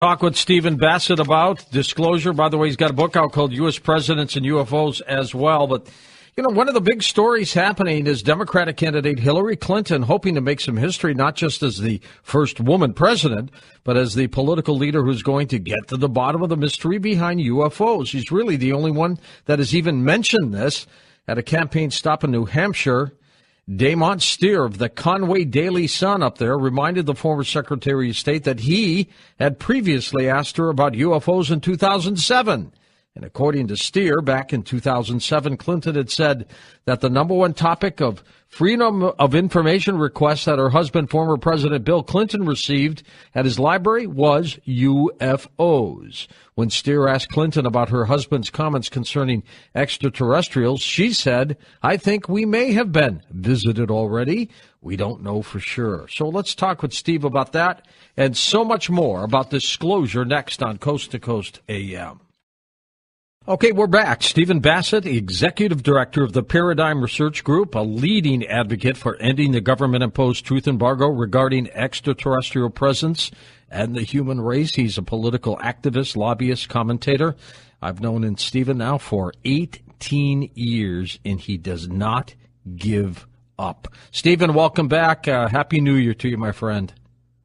Talk with Stephen Basset about disclosure. By the way, he's got a book out called U.S. Presidents and UFOs as well. But, one of the big stories happening is Democratic candidate Hilary Clinton hoping to make some history, not just as the first woman president, but as the political leader who's going to get to the bottom of the mystery behind UFOs. She's really the only one that has even mentioned this at a campaign stop in New Hampshire. Damon Steer of the Conway Daily Sun up there reminded the former Secretary of State that he had previously asked her about UFOs in 2007. And according to Steer, back in 2007, Clinton had said that the number one topic of freedom of information requests that her husband, former President Bill Clinton, received at his library was UFOs. When Steer asked Clinton about her husband's comments concerning extraterrestrials, she said, "I think we may have been visited already. We don't know for sure." So let's talk with Steve about that and so much more about disclosure next on Coast to Coast AM. Okay, we're back. Stephen Basset, Executive Director of the Paradigm Research Group, a leading advocate for ending the government-imposed truth embargo regarding extraterrestrial presence and the human race. He's a political activist, lobbyist, commentator. I've known Stephen now for 18 years, and he does not give up. Stephen, welcome back. Happy New Year to you, my friend.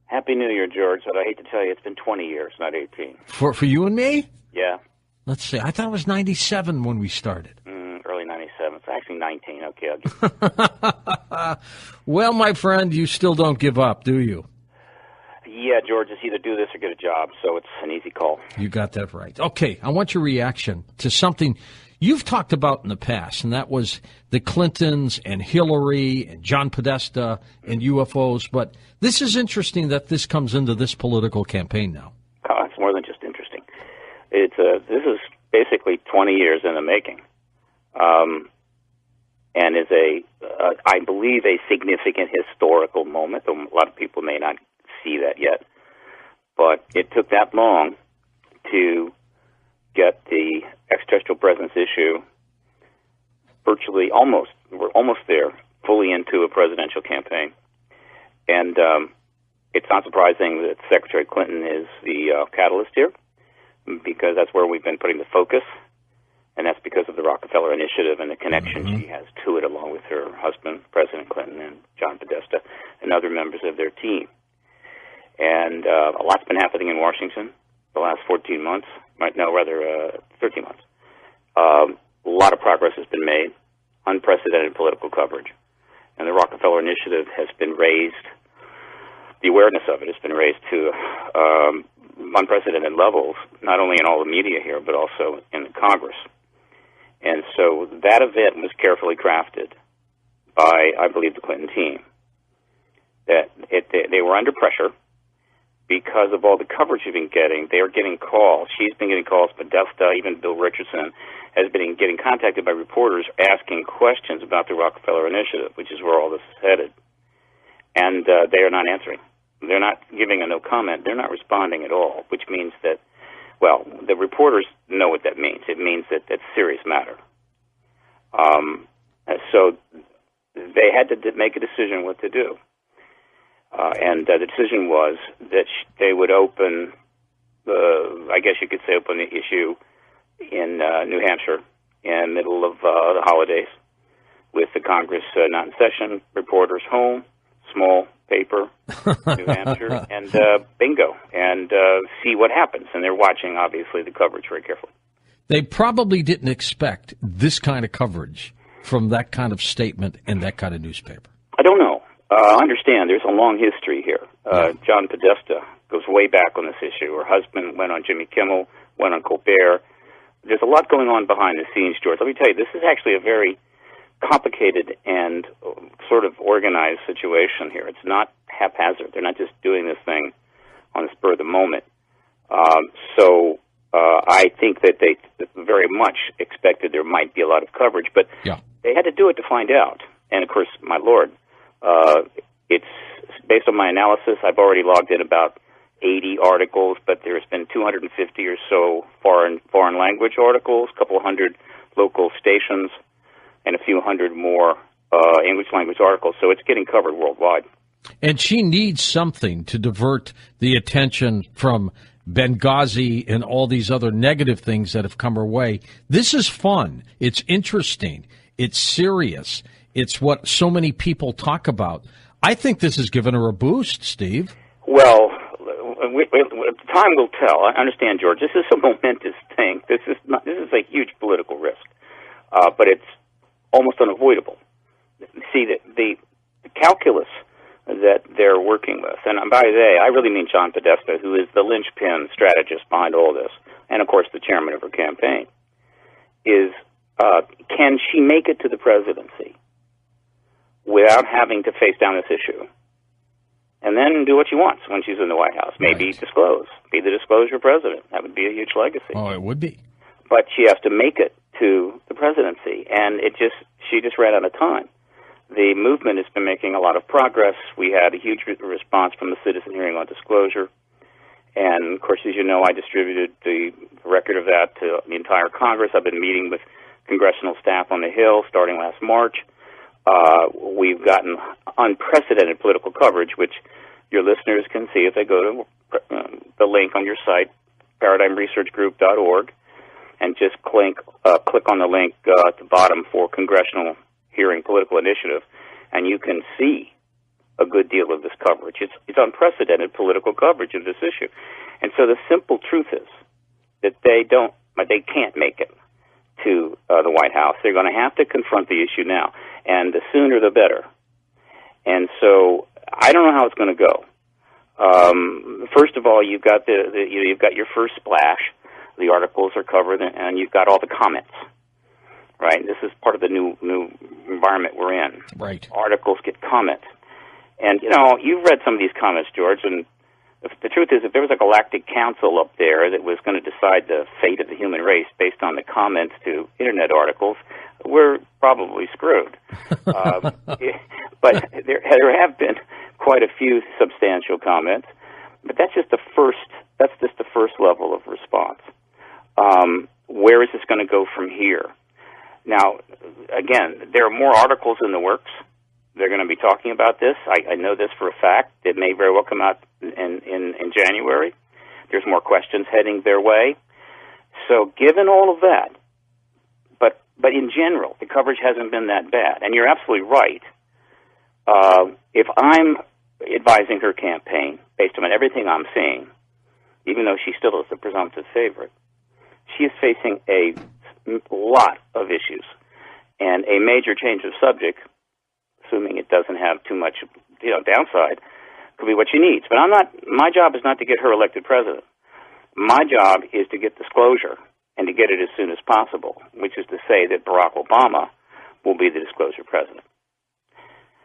Happy New Year, George. But I hate to tell you, it's been 20 years, not 18. For you and me? Yeah. Let's see. I thought it was 97 when we started. Early 97. It's actually 19. Okay, I'll give Well, my friend, you still don't give up, do you? Yeah, George, it's either do this or get a job, so it's an easy call. You got that right. Okay, I want your reaction to something you've talked about in the past, and that was the Clintons and Hilary and John Podesta and UFOs. But this is interesting that this comes into this political campaign now. Oh, it's more than just interesting. This is basically 20 years in the making, and is I believe, a significant historical moment. Though a lot of people may not see that yet, but it took that long to get the extraterrestrial presence issue we're almost there, fully into a presidential campaign, and it's not surprising that Secretary Clinton is the catalyst here, because that's where we've been putting the focus, and that's because of the Rockefeller Initiative and the connection she has to it, along with her husband, President Clinton, and John Podesta, and other members of their team. And a lot's been happening in Washington the last 13 months. A lot of progress has been made, unprecedented political coverage, and the Rockefeller Initiative has been raised, the awareness of it has been raised to unprecedented levels, not only in all the media here, but also in the Congress. And so that event was carefully crafted by, I believe, the Clinton team. They were under pressure because of all the coverage you've been getting. They were getting calls. She's been getting calls. Podesta, even Bill Richardson, has been getting contacted by reporters asking questions about the Rockefeller Initiative, which is where all this is headed. And they are not answering. They're not giving a no comment. They're not responding at all, which means that, well, the reporters know what that means. It means that that's a serious matter. So they had to make a decision what to do. And the decision was that they would open, I guess you could say, open the issue in New Hampshire in the middle of the holidays, with the Congress not in session, reporters home, small paper, New Hampshire, and bingo, and see what happens. And they're watching, obviously, the coverage very carefully. They probably didn't expect this kind of coverage from that kind of statement and that kind of newspaper. I don't know. Understand, there's a long history here. John Podesta goes way back on this issue. Her husband went on Jimmy Kimmel, went on Colbert. There's a lot going on behind the scenes, George. Let me tell you, this is actually a very complicated and sort of organized situation here. It's not haphazard. They're not just doing this thing on the spur of the moment. So I think that they very much expected there might be a lot of coverage, but they had to do it to find out. And, of course, my Lord, it's based on my analysis. I've already logged in about 80 articles, but there's been 250 or so foreign language articles, a couple hundred local stations, and a few hundred more English language articles. So it's getting covered worldwide. And she needs something to divert the attention from Benghazi and all these other negative things that have come our way. This is fun. It's interesting. It's serious. It's what so many people talk about. I think this has given her a boost, Steve. Well, time will tell. I understand, George. This is a momentous thing. This is a huge political risk, but it's almost unavoidable. See, the calculus that they're working with, and by they, I really mean John Podesta, who is the linchpin strategist behind all this, and of course the chairman of her campaign, is can she make it to the presidency without having to face down this issue, and then do what she wants when she's in the White House? Maybe disclose, be the disclosure president. That would be a huge legacy. Oh, it would be. But she has to make it to the presidency, and she just ran out of time. The movement has been making a lot of progress. We had a huge response from the citizen hearing on disclosure. And, of course, as you know, I distributed the record of that to the entire Congress. I've been meeting with congressional staff on the Hill starting last March. We've gotten unprecedented political coverage, which your listeners can see if they go to the link on your site, paradigmresearchgroup.org, and just click on the link at the bottom for Congressional Hearing Political Initiative, and you can see a good deal of this coverage. It's unprecedented political coverage of this issue. And so the simple truth is that they can't make it to the White House. They're going to have to confront the issue now, and the sooner the better. And so I don't know how it's going to go. First of all, you've got you've got your first splash. The articles are covered, and you've got all the comments. Right, this is part of the new environment we're in. Right, articles get comments, and you've read some of these comments, George. And the truth is, if there was a galactic council up there that was going to decide the fate of the human race based on the comments to internet articles, we're probably screwed. But there have been quite a few substantial comments, but that's just the first. That's just the first level of response. Where is this going to go from here? Now, again, there are more articles in the works. They're going to be talking about this. I know this for a fact. It may very well come out in January. There's more questions heading their way. So given all of that, but in general, the coverage hasn't been that bad. And you're absolutely right. If I'm advising her campaign, based on everything I'm seeing, even though she still is the presumptive favorite, she is facing a lot of issues, and a major change of subject, assuming it doesn't have too much downside, could be what she needs. But my job is not to get her elected president. My job is to get disclosure and to get it as soon as possible, which is to say that Barack Obama will be the disclosure president.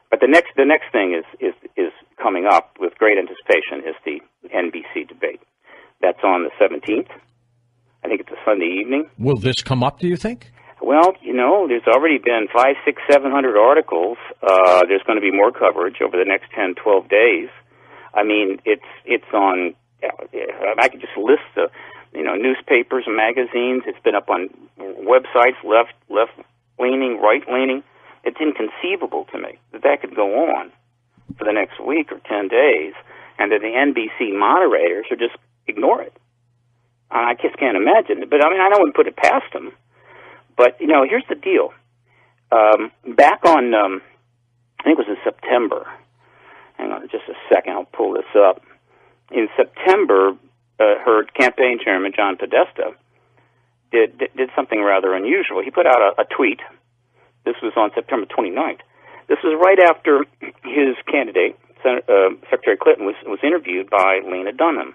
But the next thing is coming up with great anticipation is the NBC debate. That's on the 17th. I think it's a Sunday evening. Will this come up, do you think? Well, there's already been 500, 600, 700 articles. There's going to be more coverage over the next 10, 12 days. I mean, it's on, I could just list the, newspapers and magazines. It's been up on websites, left-leaning, right-leaning. It's inconceivable to me that could go on for the next week or 10 days, and that the NBC moderators would just ignore it. I just can't imagine it. But, I wouldn't put it past them. But, here's the deal. Back on, I think it was in September. Hang on just a second. I'll pull this up. In September, her campaign chairman, John Podesta, did something rather unusual. He put out a tweet. This was on September 29th. This was right after his candidate, Secretary Clinton, was interviewed by Lena Dunham.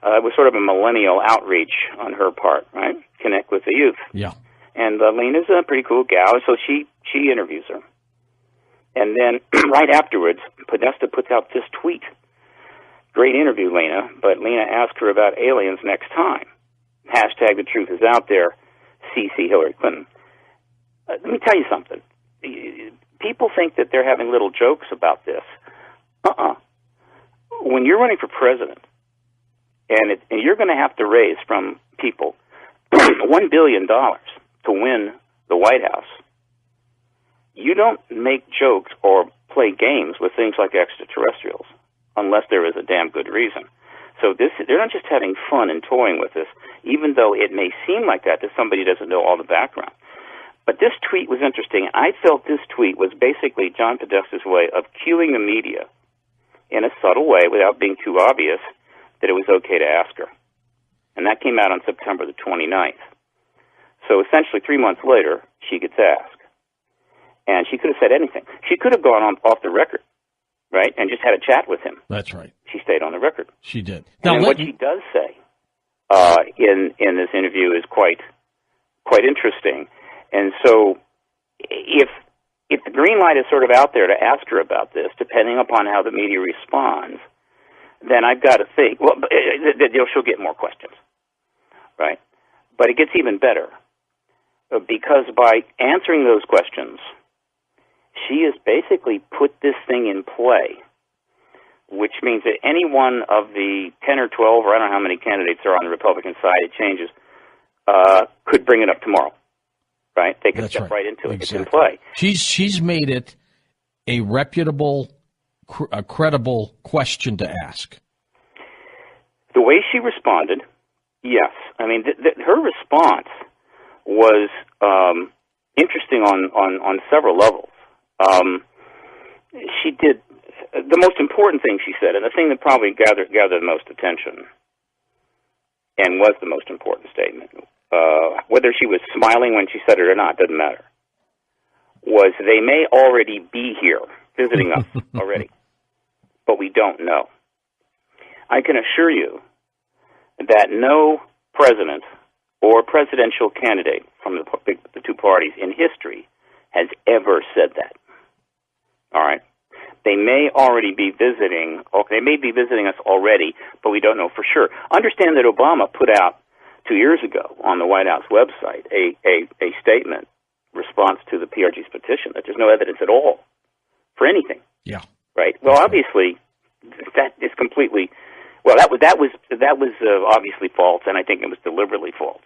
It was sort of a millennial outreach on her part, right? Connect with the youth. Yeah. And Lena's a pretty cool gal, so she interviews her. And then right afterwards, Podesta puts out this tweet. Great interview, Lena, but Lena asked her about aliens next time. Hashtag the truth is out there, CC Hillary Clinton. Let me tell you something. People think that they're having little jokes about this. When you're running for president, and you're going to have to raise from people $1 billion to win the White House, you don't make jokes or play games with things like extraterrestrials unless there is a damn good reason. So they're not just having fun and toying with this, even though it may seem like that to somebody who doesn't know all the background. But this tweet was interesting. I felt this tweet was basically John Podesta's way of cueing the media in a subtle way, without being too obvious, that it was okay to ask her. And that came out on September the 29th. So essentially 3 months later, she gets asked. And she could have said anything. She could have gone off the record, right, and just had a chat with him. That's right. She stayed on the record. She did. Now, what she does say in this interview is quite interesting. And so if the green light is sort of out there to ask her about this, depending upon how the media responds, then I've got to think, well, she'll get more questions, right? But it gets even better, because by answering those questions, she has basically put this thing in play, which means that any one of the 10 or 12, or I don't know how many candidates are on the Republican side, it changes, could bring it up tomorrow, right? They could step right into it. Exactly. It's in play. She's made it a reputable, a credible question to ask. The way she responded, yes. I mean, her response was interesting on several levels. She did the most important thing she said, and the thing that probably gathered the most attention, and was the most important statement, whether she was smiling when she said it or not, doesn't matter, was they may already be here visiting us already, but we don't know. I can assure you that no president or presidential candidate from the two parties in history has ever said that. All right? They may already be visiting, or they may be visiting us already, but we don't know for sure. Understand that Obama put out 2 years ago on the White House website a statement response to the PRG's petition that there's no evidence at all for anything. Yeah. Right? Well, obviously, that is completely... Well, that was obviously false, and I think it was deliberately false.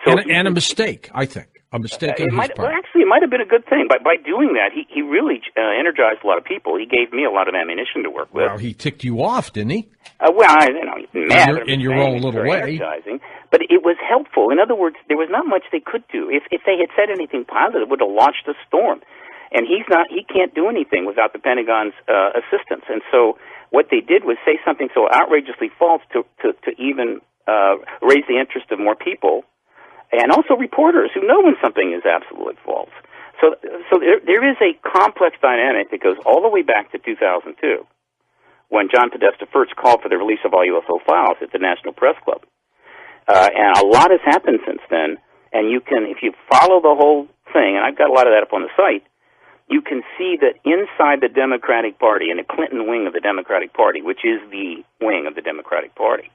So and a mistake, I think. A mistake on his part. Well, actually, it might have been a good thing. By doing that, he really energized a lot of people. He gave me a lot of ammunition to work with. Well, he ticked you off, didn't he? He's mad. In your own little way. Energizing. But it was helpful. In other words, there was not much they could do. If they had said anything positive, it would have launched a storm. And he can't do anything without the Pentagon's assistance. And so what they did was say something so outrageously false to even raise the interest of more people, and also reporters who know when something is absolutely false. So there is a complex dynamic that goes all the way back to 2002, when John Podesta first called for the release of all UFO files at the National Press Club. And a lot has happened since then, and you can, if you follow the whole thing, and I've got a lot of that up on the site, you can see that inside the Democratic Party, in the Clinton wing of the Democratic Party, which is the wing of the Democratic Party,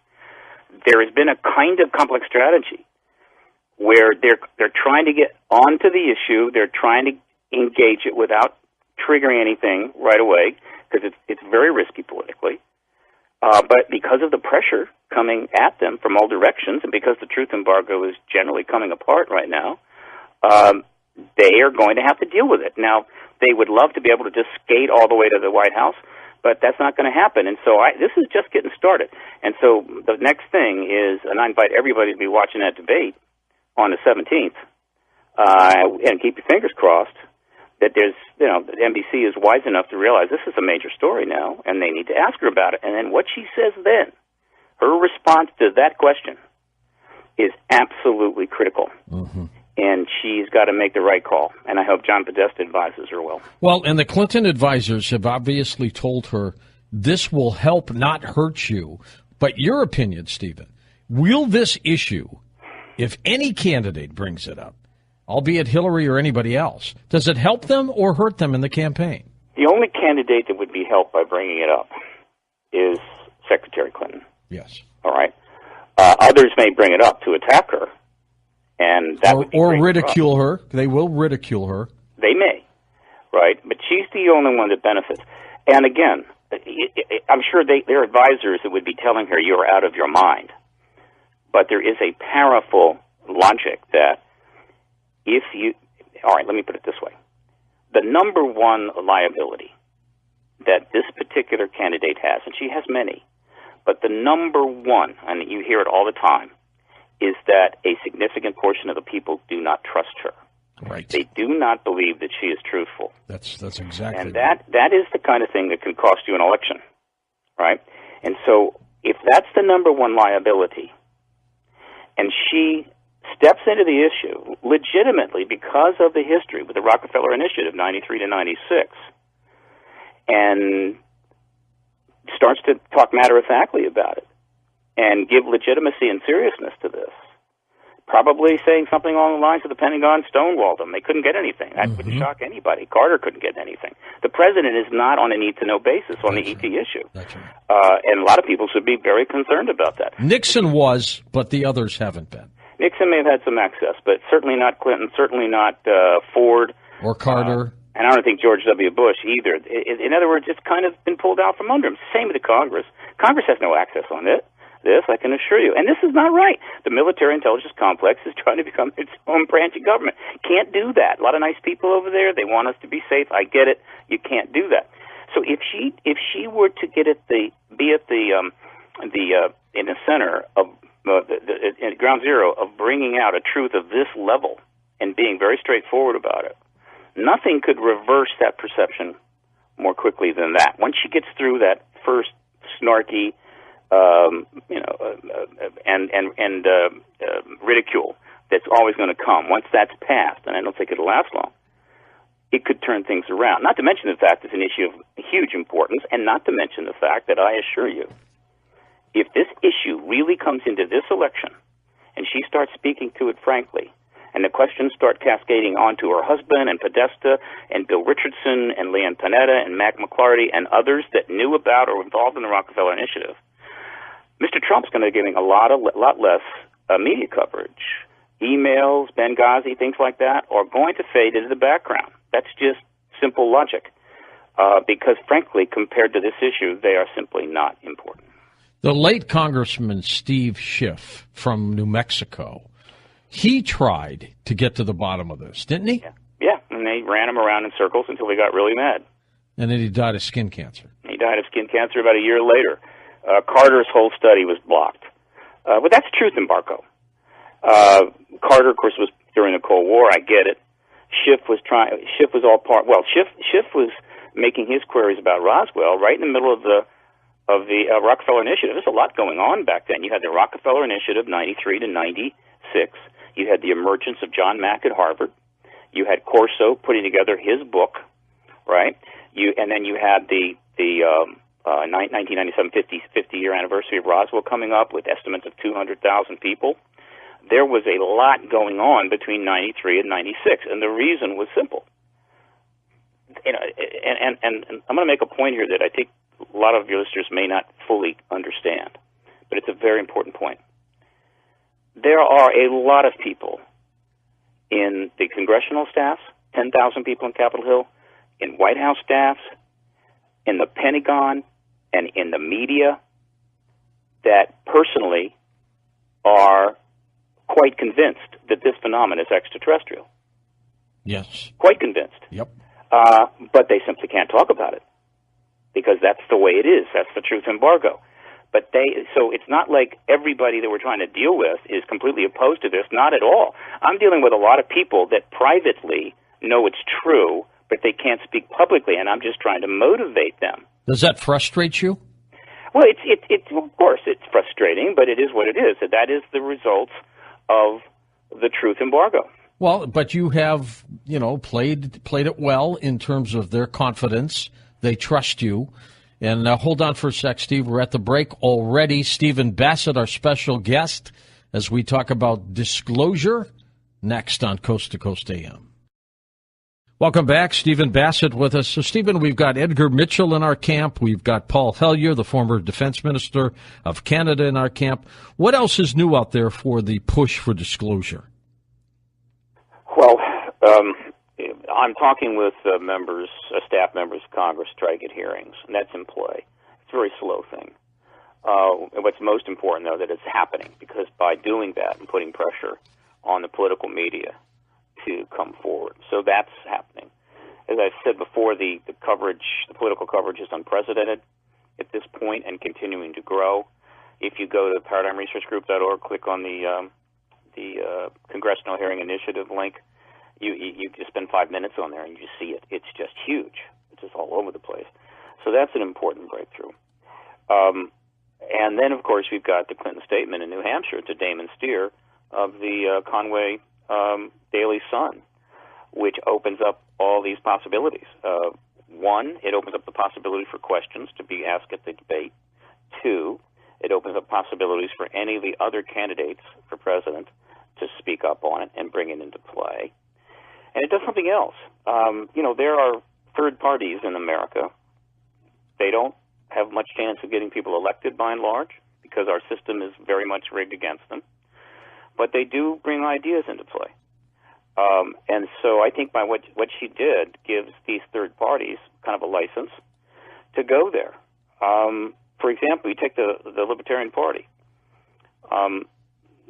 there has been a kind of complex strategy where they're trying to get onto the issue, they're trying to engage it without triggering anything right away, because it's very risky politically. But because of the pressure coming at them from all directions, and because the truth embargo is generally coming apart right now, they are going to have to deal with it. Now, they would love to be able to just skate all the way to the White House, but that's not going to happen. And so this is just getting started. And so the next thing is, and I invite everybody to be watching that debate on the 17th, and keep your fingers crossed that that NBC is wise enough to realize this is a major story now, and they need to ask her about it. And then what she says then, her response to that question, is absolutely critical. Mm-hmm. And she's got to make the right call. And I hope John Podesta advises her well. Well, and the Clinton advisors have obviously told her this will help, not hurt you. But your opinion, Stephen, will this issue, if any candidate brings it up, albeit Hillary or anybody else, does it help them or hurt them in the campaign? The only candidate that would be helped by bringing it up is Secretary Clinton. Yes. All right. Others may bring it up to attack her. And that or ridicule her. They will ridicule her. They may, right? But she's the only one that benefits. And again, I'm sure their advisors that would be telling her you're out of your mind. But there is a powerful logic that all right, let me put it this way. The number one liability that this particular candidate has, and she has many, But the number one, and you hear it all the time, is that a significant portion of the people do not trust her. Right. They do not believe that she is truthful. That's exactly. And that is the kind of thing that can cost you an election, right? And so if that's the number one liability, and she steps into the issue legitimately because of the history with the Rockefeller Initiative, 93 to 96, and starts to talk matter-of-factly about it and give legitimacy and seriousness to this, probably saying something along the lines of the Pentagon stonewalled them. They couldn't get anything. That wouldn't shock anybody. Carter couldn't get anything. The president is not on a need-to-know basis on the ET issue. That's right. And a lot of people should be very concerned about that. Nixon was, but the others haven't been. Nixon may have had some access, but certainly not Clinton, certainly not Ford. Or Carter. And I don't think George W. Bush either. In other words, it's kind of been pulled out from under him. Same with the Congress. Congress has no access on it. This, I can assure you. And this is not right. The military intelligence complex is trying to become its own branch of government. Can't do that. A lot of nice people over there. They want us to be safe. I get it. You can't do that. So if she were to get at in the center of in ground zero of bringing out a truth of this level and being very straightforward about it, nothing could reverse that perception more quickly than that. Once she gets through that first snarky, ridicule that's always going to come, once that's passed, and I don't think it'll last long, it could turn things around. Not to mention the fact it's an issue of huge importance, and not to mention the fact that I assure you, if this issue really comes into this election, and she starts speaking to it frankly, and the questions start cascading onto her husband and Podesta and Bill Richardson and Leanne Panetta and Mac McClarty and others that knew about or were involved in the Rockefeller Initiative, Mr. Trump's going to be getting a lot less media coverage. Emails, Benghazi, things like that are going to fade into the background. That's just simple logic. Because, frankly, compared to this issue, they are simply not important. The late Congressman Steve Schiff from New Mexico, he tried to get to the bottom of this, didn't he? Yeah, and they ran him around in circles until he got really mad. And then he died of skin cancer. He died of skin cancer about a year later. Carter's whole study was blocked. But that's truth embargo. Carter, of course, was during the Cold War. I get it. Schiff was all part. Well, Schiff was making his queries about Roswell right in the middle of the Rockefeller Initiative. There's a lot going on back then. You had the Rockefeller Initiative, 93 to 96. You had the emergence of John Mack at Harvard. You had Corso putting together his book, right? And then you had the 1997 50-year anniversary of Roswell coming up with estimates of 200,000 people. There was a lot going on between 93 and 96, and the reason was simple. And I'm going to make a point here that I think a lot of your listeners may not fully understand, but it's a very important point. There are a lot of people in the congressional staffs, 10,000 people in Capitol Hill, in White House staffs, in the Pentagon, and in the media that personally are quite convinced that this phenomenon is extraterrestrial. Yes. Quite convinced. Yep. But they simply can't talk about it because that's the way it is. That's the truth embargo. So it's not like everybody that we're trying to deal with is completely opposed to this. Not at all. I'm dealing with a lot of people that privately know it's true, but they can't speak publicly, and I'm just trying to motivate them. Does that frustrate you? Well, it's of course it's frustrating, but it is what it is. That is the results of the truth embargo. Well, but you have, played it well in terms of their confidence. They trust you. And hold on for a sec, Steve. We're at the break already. Stephen Basset, our special guest, as we talk about disclosure, next on Coast to Coast AM. Welcome back. Stephen Basset with us. So, Stephen, we've got Edgar Mitchell in our camp. We've got Paul Hellyer, the former defense minister of Canada, in our camp. What else is new out there for the push for disclosure? Well, I'm talking with staff members of Congress to try to get hearings, and that's in play. It's a very slow thing. And what's most important, though, that it's happening, because by doing that and putting pressure on the political media to come forward. So that's happening. As I've said before, the political coverage is unprecedented. at this point and continuing to grow. If you go to paradigmresearchgroup.org, click on the Congressional Hearing Initiative link, you just spend 5 minutes on there and you see it. It's just huge. It's just all over the place. So that's an important breakthrough. And then, of course, we've got the Clinton statement in New Hampshire to Damon Steer of the Conway Daily Sun, which opens up all these possibilities. One, it opens up the possibility for questions to be asked at the debate. Two, it opens up possibilities for any of the other candidates for president to speak up on it and bring it into play. And it does something else. There are third parties in America. They don't have much chance of getting people elected by and large because our system is very much rigged against them. But they do bring ideas into play. And so I think by what she did gives these third parties kind of a license to go there. For example, you take the Libertarian Party.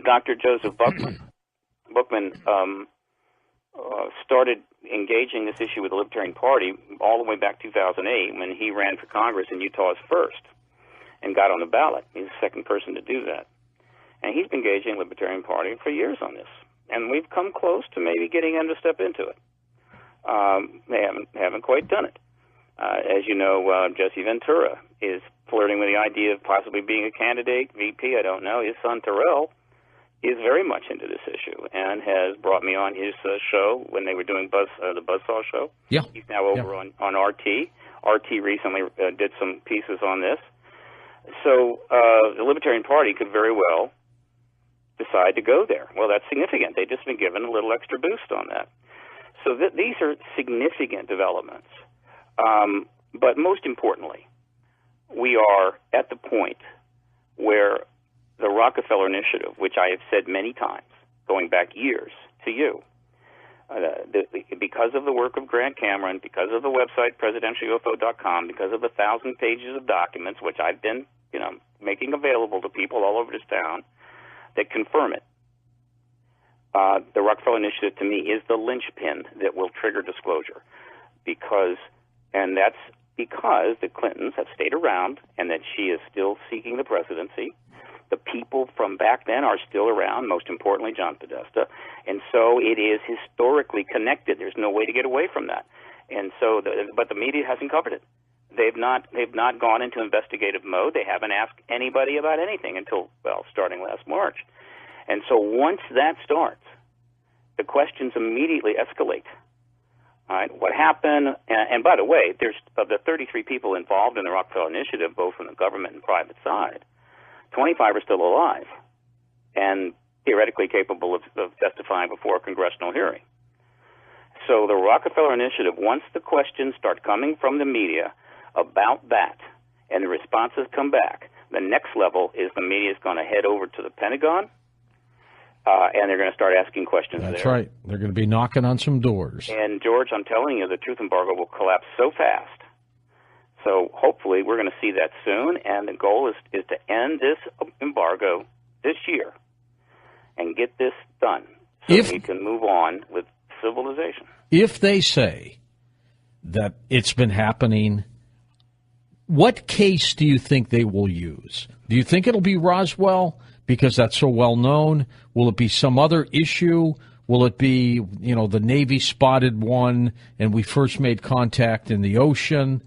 Dr. Joseph Bookman started engaging this issue with the Libertarian Party all the way back 2008 when he ran for Congress in Utah as first and got on the ballot. He's the second person to do that. And he's been engaging the Libertarian Party for years on this. And we've come close to maybe getting him to step into it. They haven't quite done it. As you know, Jesse Ventura is flirting with the idea of possibly being a candidate, VP, I don't know. His son, Terrell, is very much into this issue and has brought me on his show when they were doing the Buzzsaw show. Yeah. He's now over on RT. RT recently did some pieces on this. So the Libertarian Party could very well decide to go there. Well, that's significant. They've just been given a little extra boost on that. So these are significant developments. But most importantly, we are at the point where the Rockefeller Initiative, which I have said many times, going back years to you, because of the work of Grant Cameron, because of the website presidentialufo.com, because of the 1,000 pages of documents, which I've been making available to people all over this town, that confirm it. The Rockefeller Initiative, to me, is the linchpin that will trigger disclosure, and that's because the Clintons have stayed around and that she is still seeking the presidency. The people from back then are still around, most importantly, John Podesta, and so it is historically connected. There's no way to get away from that. And so, but the media hasn't covered it. They've not gone into investigative mode. They haven't asked anybody about anything until, starting last March. And so once that starts, the questions immediately escalate. All right, what happened? And by the way, there's of the 33 people involved in the Rockefeller Initiative, both from the government and private side, 25 are still alive and theoretically capable of testifying before a congressional hearing. So the Rockefeller Initiative, once the questions start coming from the media about that and the responses come back, the next level is the media is going to head over to the Pentagon and they're going to start asking questions there. That's right. They're going to be knocking on some doors. And, George, I'm telling you, the truth embargo will collapse so fast. So hopefully we're going to see that soon, and the goal is to end this embargo this year and get this done so we can move on with civilization. If they say that it's been happening, what case do you think they will use? Do you think it'll be Roswell because that's so well known? Will it be some other issue? Will it be, the Navy spotted one and we first made contact in the ocean?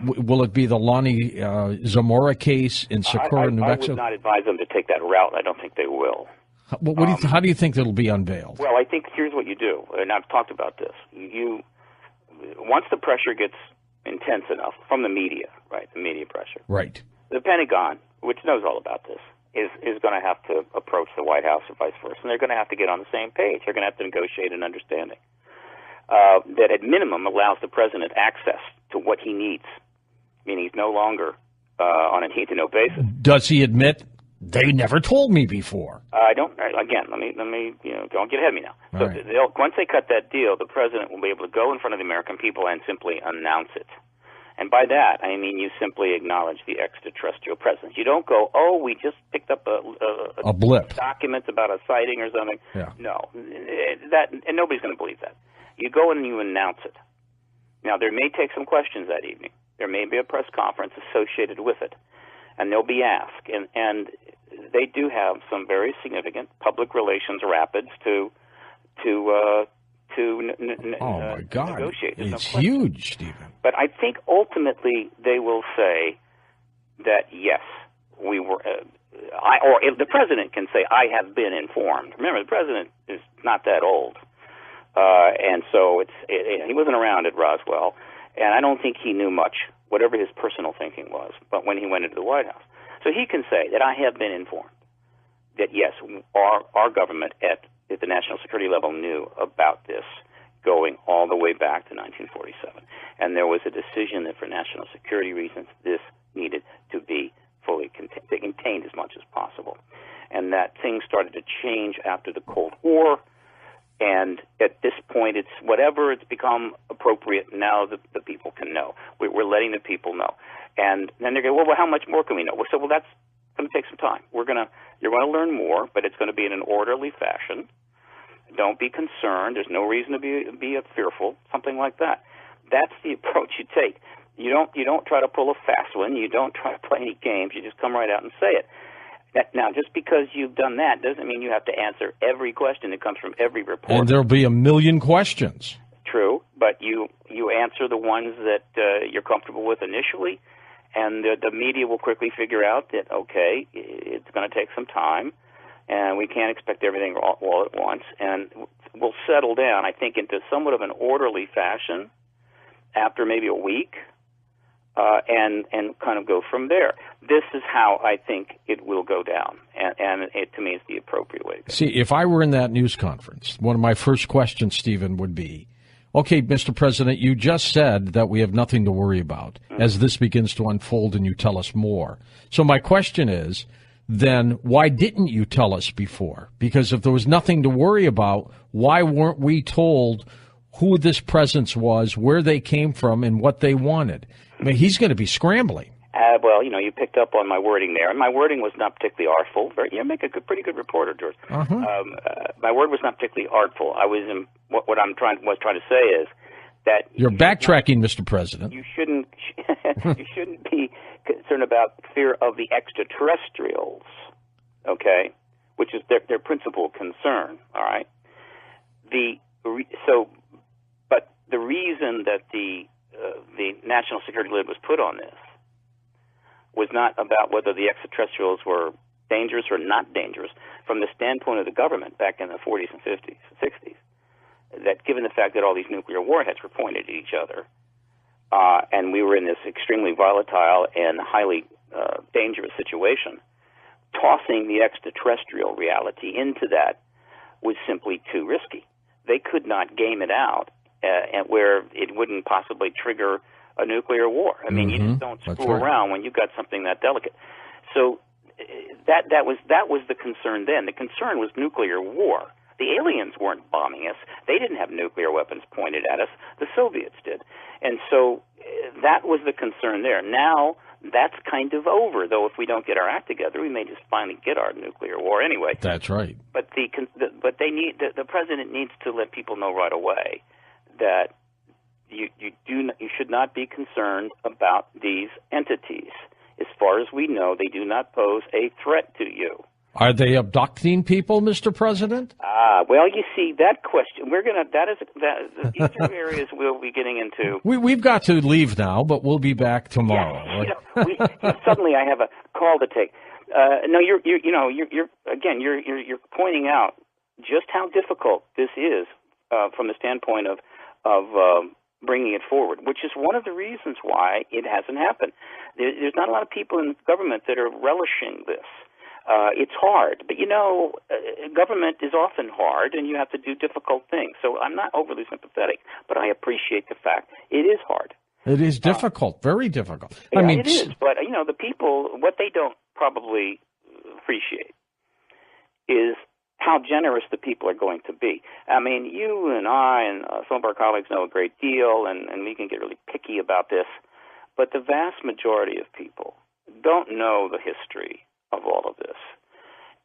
Will it be the Lonnie Zamora case in Socorro, New Mexico? I would not advise them to take that route. I don't think they will. How do you think it'll be unveiled? Well, I think here's what you do, and I've talked about this. Once the pressure gets intense enough from the media, right, the media pressure. Right. The Pentagon, which knows all about this, is going to have to approach the White House or vice versa, and they're going to have to get on the same page. They're going to have to negotiate an understanding that at minimum allows the president access to what he needs. I mean, he's no longer on a need-to-know basis. Does he admit they never told me before? I don't. Again, let me. Don't get ahead of me now. So right. Once they cut that deal, the president will be able to go in front of the American people and simply announce it. And by that, I mean you simply acknowledge the extraterrestrial presence. You don't go, we just picked up a blip document about a sighting or something. Yeah. No, and nobody's going to believe that. You go in and you announce it. Now, there may take some questions that evening. There may be a press conference associated with it, and they'll be asked. And they do have some very significant public relations rapids to my God, negotiate. it's huge, Stephen. But I think ultimately they will say that yes, we were. Or if the president can say, "I have been informed." Remember, the president is not that old, and so he wasn't around at Roswell, and I don't think he knew much, whatever his personal thinking was. But when he went into the White House, so he can say that I have been informed that yes, our government at the national security level knew about this going all the way back to 1947, and there was a decision that for national security reasons this needed to be fully contained as much as possible, and that things started to change after the Cold War. And at this point, it's whatever it's become appropriate. Now the people can know. We're letting the people know, and then they're going, well, how much more can we know? So, well, that's going to take some time. You're going to learn more, but it's going to be in an orderly fashion. Don't be concerned. There's no reason to be fearful. Something like that. That's the approach you take. You don't try to pull a fast one. You don't try to play any games. You just come right out and say it. Now, just because you've done that doesn't mean you have to answer every question that comes from every report. And there'll be a million questions. True, but you answer the ones that you're comfortable with initially, and the media will quickly figure out that, okay, it's going to take some time, and we can't expect everything all at once, and we'll settle down, I think, into somewhat of an orderly fashion after maybe a week. And kind of go from there. This is how I think it will go down, and it, to me, is the appropriate way to go. See, if I were in that news conference, one of my first questions, Stephen, would be, okay, Mr. President, you just said that we have nothing to worry about as this begins to unfold and you tell us more. So my question is, then why didn't you tell us before? Because if there was nothing to worry about, why weren't we told who this presence was, where they came from, and what they wanted? I mean, he's going to be scrambling. Well, you picked up on my wording there, and my wording was not particularly artful. You make a pretty good reporter, George. Uh-huh. My word was not particularly artful. I was what I'm trying to say is that you're backtracking, Mr. President. You shouldn't be concerned about fear of the extraterrestrials, okay, which is their principal concern. All right. But the reason that the national security lid was put on this was not about whether the extraterrestrials were dangerous or not dangerous from the standpoint of the government back in the 40s and 50s and 60s, that given the fact that all these nuclear warheads were pointed at each other, and we were in this extremely volatile and highly dangerous situation, tossing the extraterrestrial reality into that was simply too risky. They could not game it out and where it wouldn't possibly trigger a nuclear war. I mean, you just don't screw around when you've got something that delicate. So that was the concern then. The concern was nuclear war. The aliens weren't bombing us. They didn't have nuclear weapons pointed at us. The Soviets did. And so that was the concern there. Now that's kind of over, though if we don't get our act together, we may just finally get our nuclear war anyway. That's right. But the president needs to let people know right away that you should not be concerned about these entities. As far as we know, they do not pose a threat to you. Are they abducting people, Mr. President? Well, you see, that question, these are areas we'll be getting into. We've got to leave now, but we'll be back tomorrow. Yeah, suddenly I have a call to take. No, you're pointing out just how difficult this is from the standpoint of bringing it forward, which is one of the reasons why it hasn't happened. There's not a lot of people in government that are relishing this. It's hard, but government is often hard, and you have to do difficult things. So I'm not overly sympathetic, but I appreciate the fact it is hard. It is difficult, very difficult. Yeah, I mean, it is, but the people, what they don't probably appreciate is how generous the people are going to be. I mean, you and I and some of our colleagues know a great deal, and we can get really picky about this, but the vast majority of people don't know the history of all of this,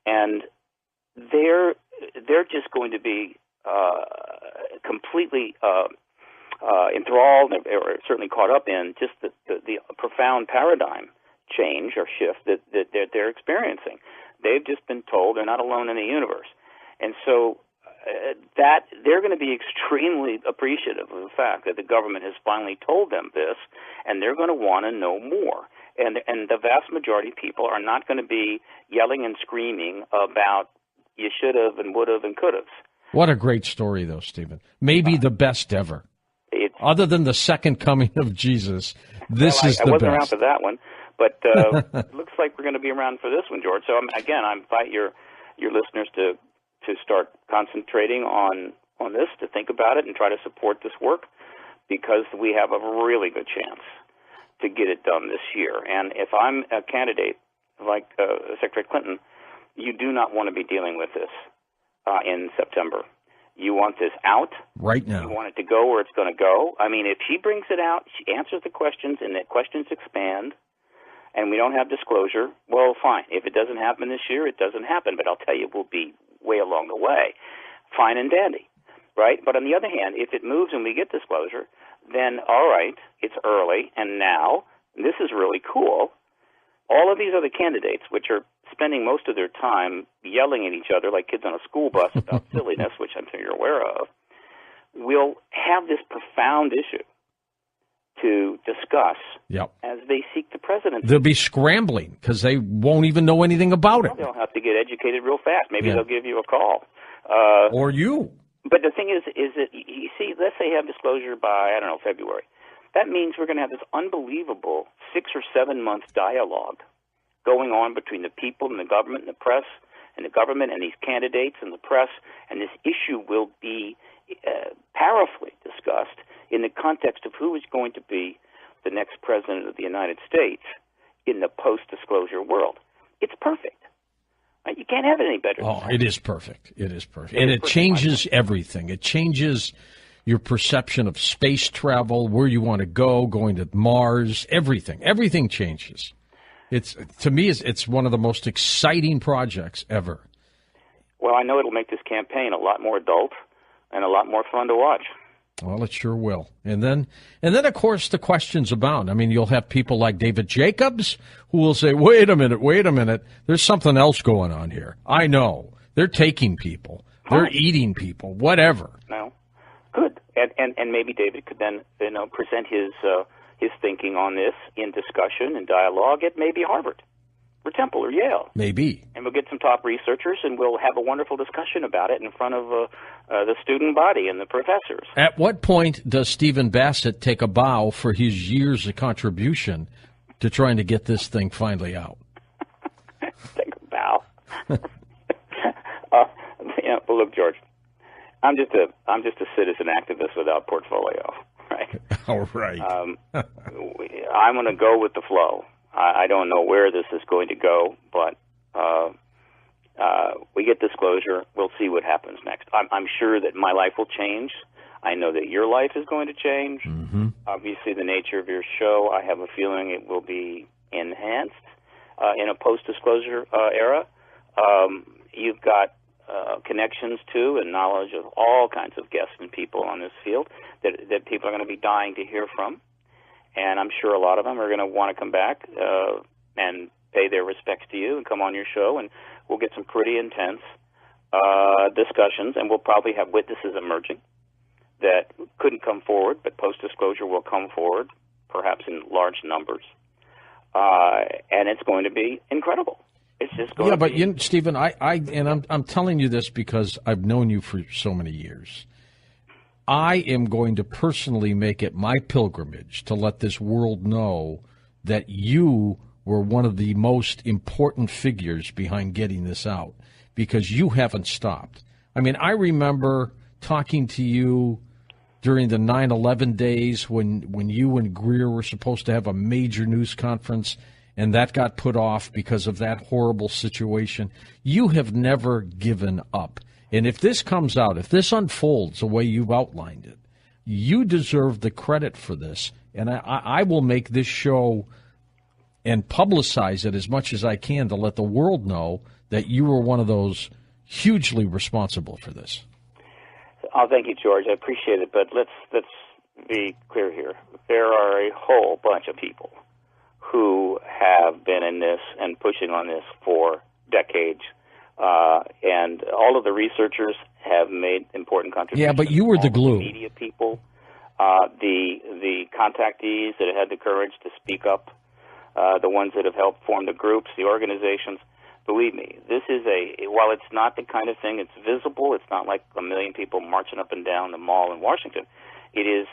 and they're just going to be completely enthralled or certainly caught up in just the profound paradigm change or shift that they're experiencing. They've just been told they're not alone in the universe. And so that they're going to be extremely appreciative of the fact that the government has finally told them this, and they're going to want to know more. And the vast majority of people are not going to be yelling and screaming about you should have and would have and could have. What a great story, though, Stephen. Maybe the best ever. Other than the second coming of Jesus, this is the best. I wasn't around for that one, but it looks like we're going to be around for this one, George. So, I invite your listeners to start concentrating on this, to think about it and try to support this work, because we have a really good chance to get it done this year. And if I'm a candidate like Secretary Clinton, you do not want to be dealing with this in September. You want this out right now. You want it to go where it's going to go. I mean, if she brings it out, she answers the questions, and the questions expand, and we don't have disclosure, well, fine. If it doesn't happen this year, it doesn't happen. But I'll tell you, we'll be way along the way. Fine and dandy, right? But on the other hand, if it moves and we get disclosure, then all right, it's early, and now, and this is really cool, all of these other candidates, which are spending most of their time yelling at each other like kids on a school bus about silliness, which I'm sure you're aware of, will have this profound issue to discuss as they seek the presidency. They'll be scrambling because they won't even know anything about it. They'll have to get educated real fast. Maybe they'll give you a call. Or you. But the thing is that, you see, let's say you have disclosure by, February. That means we're going to have this unbelievable 6 or 7 month dialogue going on between the people and the government and the press, and the government and these candidates and the press, and this issue will be powerfully discussed in the context of who is going to be the next president of the United States in the post-disclosure world. It's perfect. You can't have it any better. Oh, it is perfect. It is perfect. And it changes everything. It changes your perception of space travel, where you want to go, going to Mars, everything. Everything changes. To me, it's one of the most exciting projects ever. Well, I know it'll make this campaign a lot more adult and a lot more fun to watch. Well, it sure will. And then, of course, the questions abound. I mean, you'll have people like David Jacobs who will say, wait a minute, there's something else going on here. I know. They're taking people. They're eating people, whatever. No. Good. And maybe David could then present his thinking on this in discussion and dialogue at maybe Harvard or Temple or Yale. Maybe. And we'll get some top researchers, and we'll have a wonderful discussion about it in front of the student body and the professors. At what point does Stephen Basset take a bow for his years of contribution to trying to get this thing finally out? Take a bow. Well, look, George, I'm just a citizen activist without portfolio, right? All right. I'm going to go with the flow. I don't know where this is going to go, but we get disclosure. We'll see what happens next. I'm sure that my life will change. I know that your life is going to change. Mm-hmm. Obviously, the nature of your show, I have a feeling it will be enhanced in a post-disclosure era. You've got connections to and knowledge of all kinds of guests and people on this field that people are going to be dying to hear from. And I'm sure a lot of them are going to want to come back and pay their respects to you and come on your show, and we'll get some pretty intense discussions, and we'll probably have witnesses emerging that couldn't come forward, but post-disclosure will come forward, perhaps in large numbers. And it's going to be incredible. It's just going to be... Yeah, but Stephen, I'm telling you this because I've known you for so many years. I am going to personally make it my pilgrimage to let this world know that you were one of the most important figures behind getting this out, because you haven't stopped. I mean, I remember talking to you during the 9/11 days when you and Greer were supposed to have a major news conference, and that got put off because of that horrible situation. You have never given up. And if this comes out, if this unfolds the way you've outlined it, you deserve the credit for this. And I will make this show and publicize it as much as I can to let the world know that you were one of those hugely responsible for this. Oh, thank you, George. I appreciate it. But let's be clear here. There are a whole bunch of people who have been in this and pushing on this for decades. And all of the researchers have made important contributions. Yeah, but you were the glue. The media people, the contactees that had the courage to speak up, the ones that have helped form the groups, the organizations. Believe me, this is while it's not the kind of thing that's visible, it's not like a million people marching up and down the mall in Washington. It is,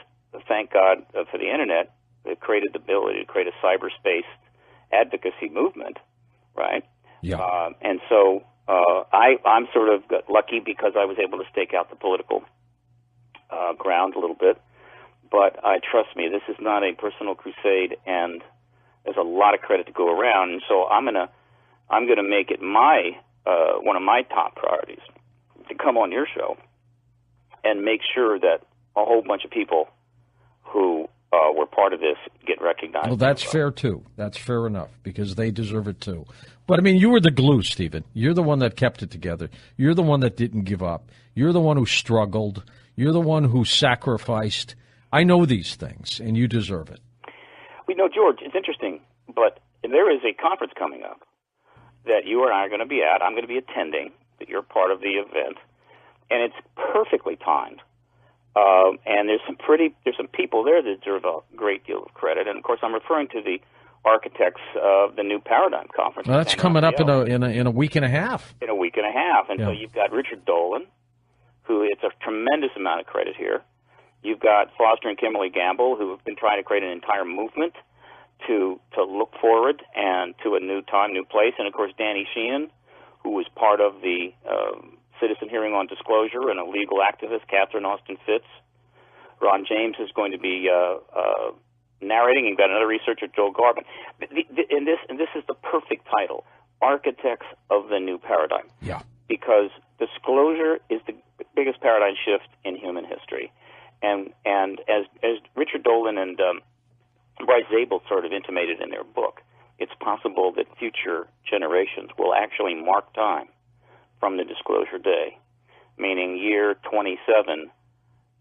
thank God for the Internet, that created the ability to create a cyberspace advocacy movement, right? Yeah. And so I'm sort of lucky because I was able to stake out the political ground a little bit. But trust me, this is not a personal crusade, and there's a lot of credit to go around. And so I'm gonna make it one of my top priorities to come on your show and make sure that a whole bunch of people who were part of this get recognized. Well, that's fair, too. That's fair enough, because they deserve it, too. But, I mean, you were the glue, Stephen. You're the one that kept it together. You're the one that didn't give up. You're the one who struggled. You're the one who sacrificed. I know these things, and you deserve it. We know, George, it's interesting, but there is a conference coming up that you and I are going to be at. I'm going to be attending, that you're part of the event, and it's perfectly timed. And there's some people there that deserve a great deal of credit. And of course, I'm referring to the architects of the New Paradigm Conference. Well, that's coming up in a week and a half. In a week and a half, and so you've got Richard Dolan, who it's a tremendous amount of credit here. You've got Foster and Kimberly Gamble, who have been trying to create an entire movement to look forward and to a new time, new place. And of course, Danny Sheehan, who was part of the Citizen Hearing on Disclosure, and a legal activist, Catherine Austin Fitz. Ron James is going to be narrating. You've got another researcher, Joel Garvin. And this is the perfect title, Architects of the New Paradigm. Yeah. Because disclosure is the biggest paradigm shift in human history. And as Richard Dolan and Bryce Zabel sort of intimated in their book, it's possible that future generations will actually mark time from the disclosure day, meaning year 27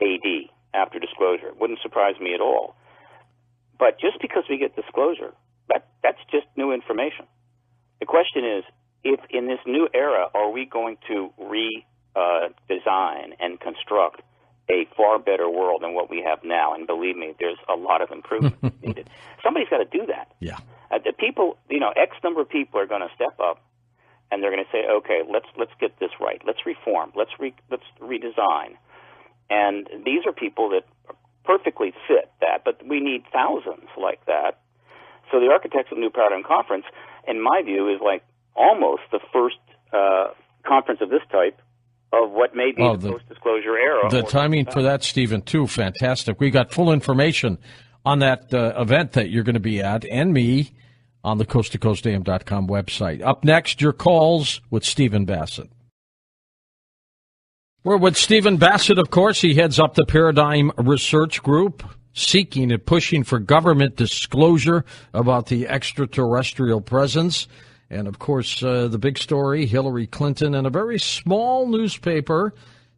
AD, after disclosure. It wouldn't surprise me at all. But just because we get disclosure, that's just new information. The question is, if in this new era, are we going to redesign and construct a far better world than what we have now? And believe me, there's a lot of improvement needed. Somebody's got to do that. Yeah. The people, X number of people are going to step up, and they're going to say, okay, let's get this right. Let's reform. Let's redesign. And these are people that perfectly fit that, but we need thousands like that. So the Architects of the New Paradigm Conference, in my view, is like almost the first conference of this type of what may be the post-disclosure era. The timing for that, Stephen, too, fantastic. We got full information on that event that you're going to be at, and me, on the coasttocoastam.com website. Up next, your calls with Stephen Basset. We're with Stephen Basset, of course. He heads up the Paradigm Research Group, seeking and pushing for government disclosure about the extraterrestrial presence. And, of course, the big story, Hilary Clinton and a very small newspaper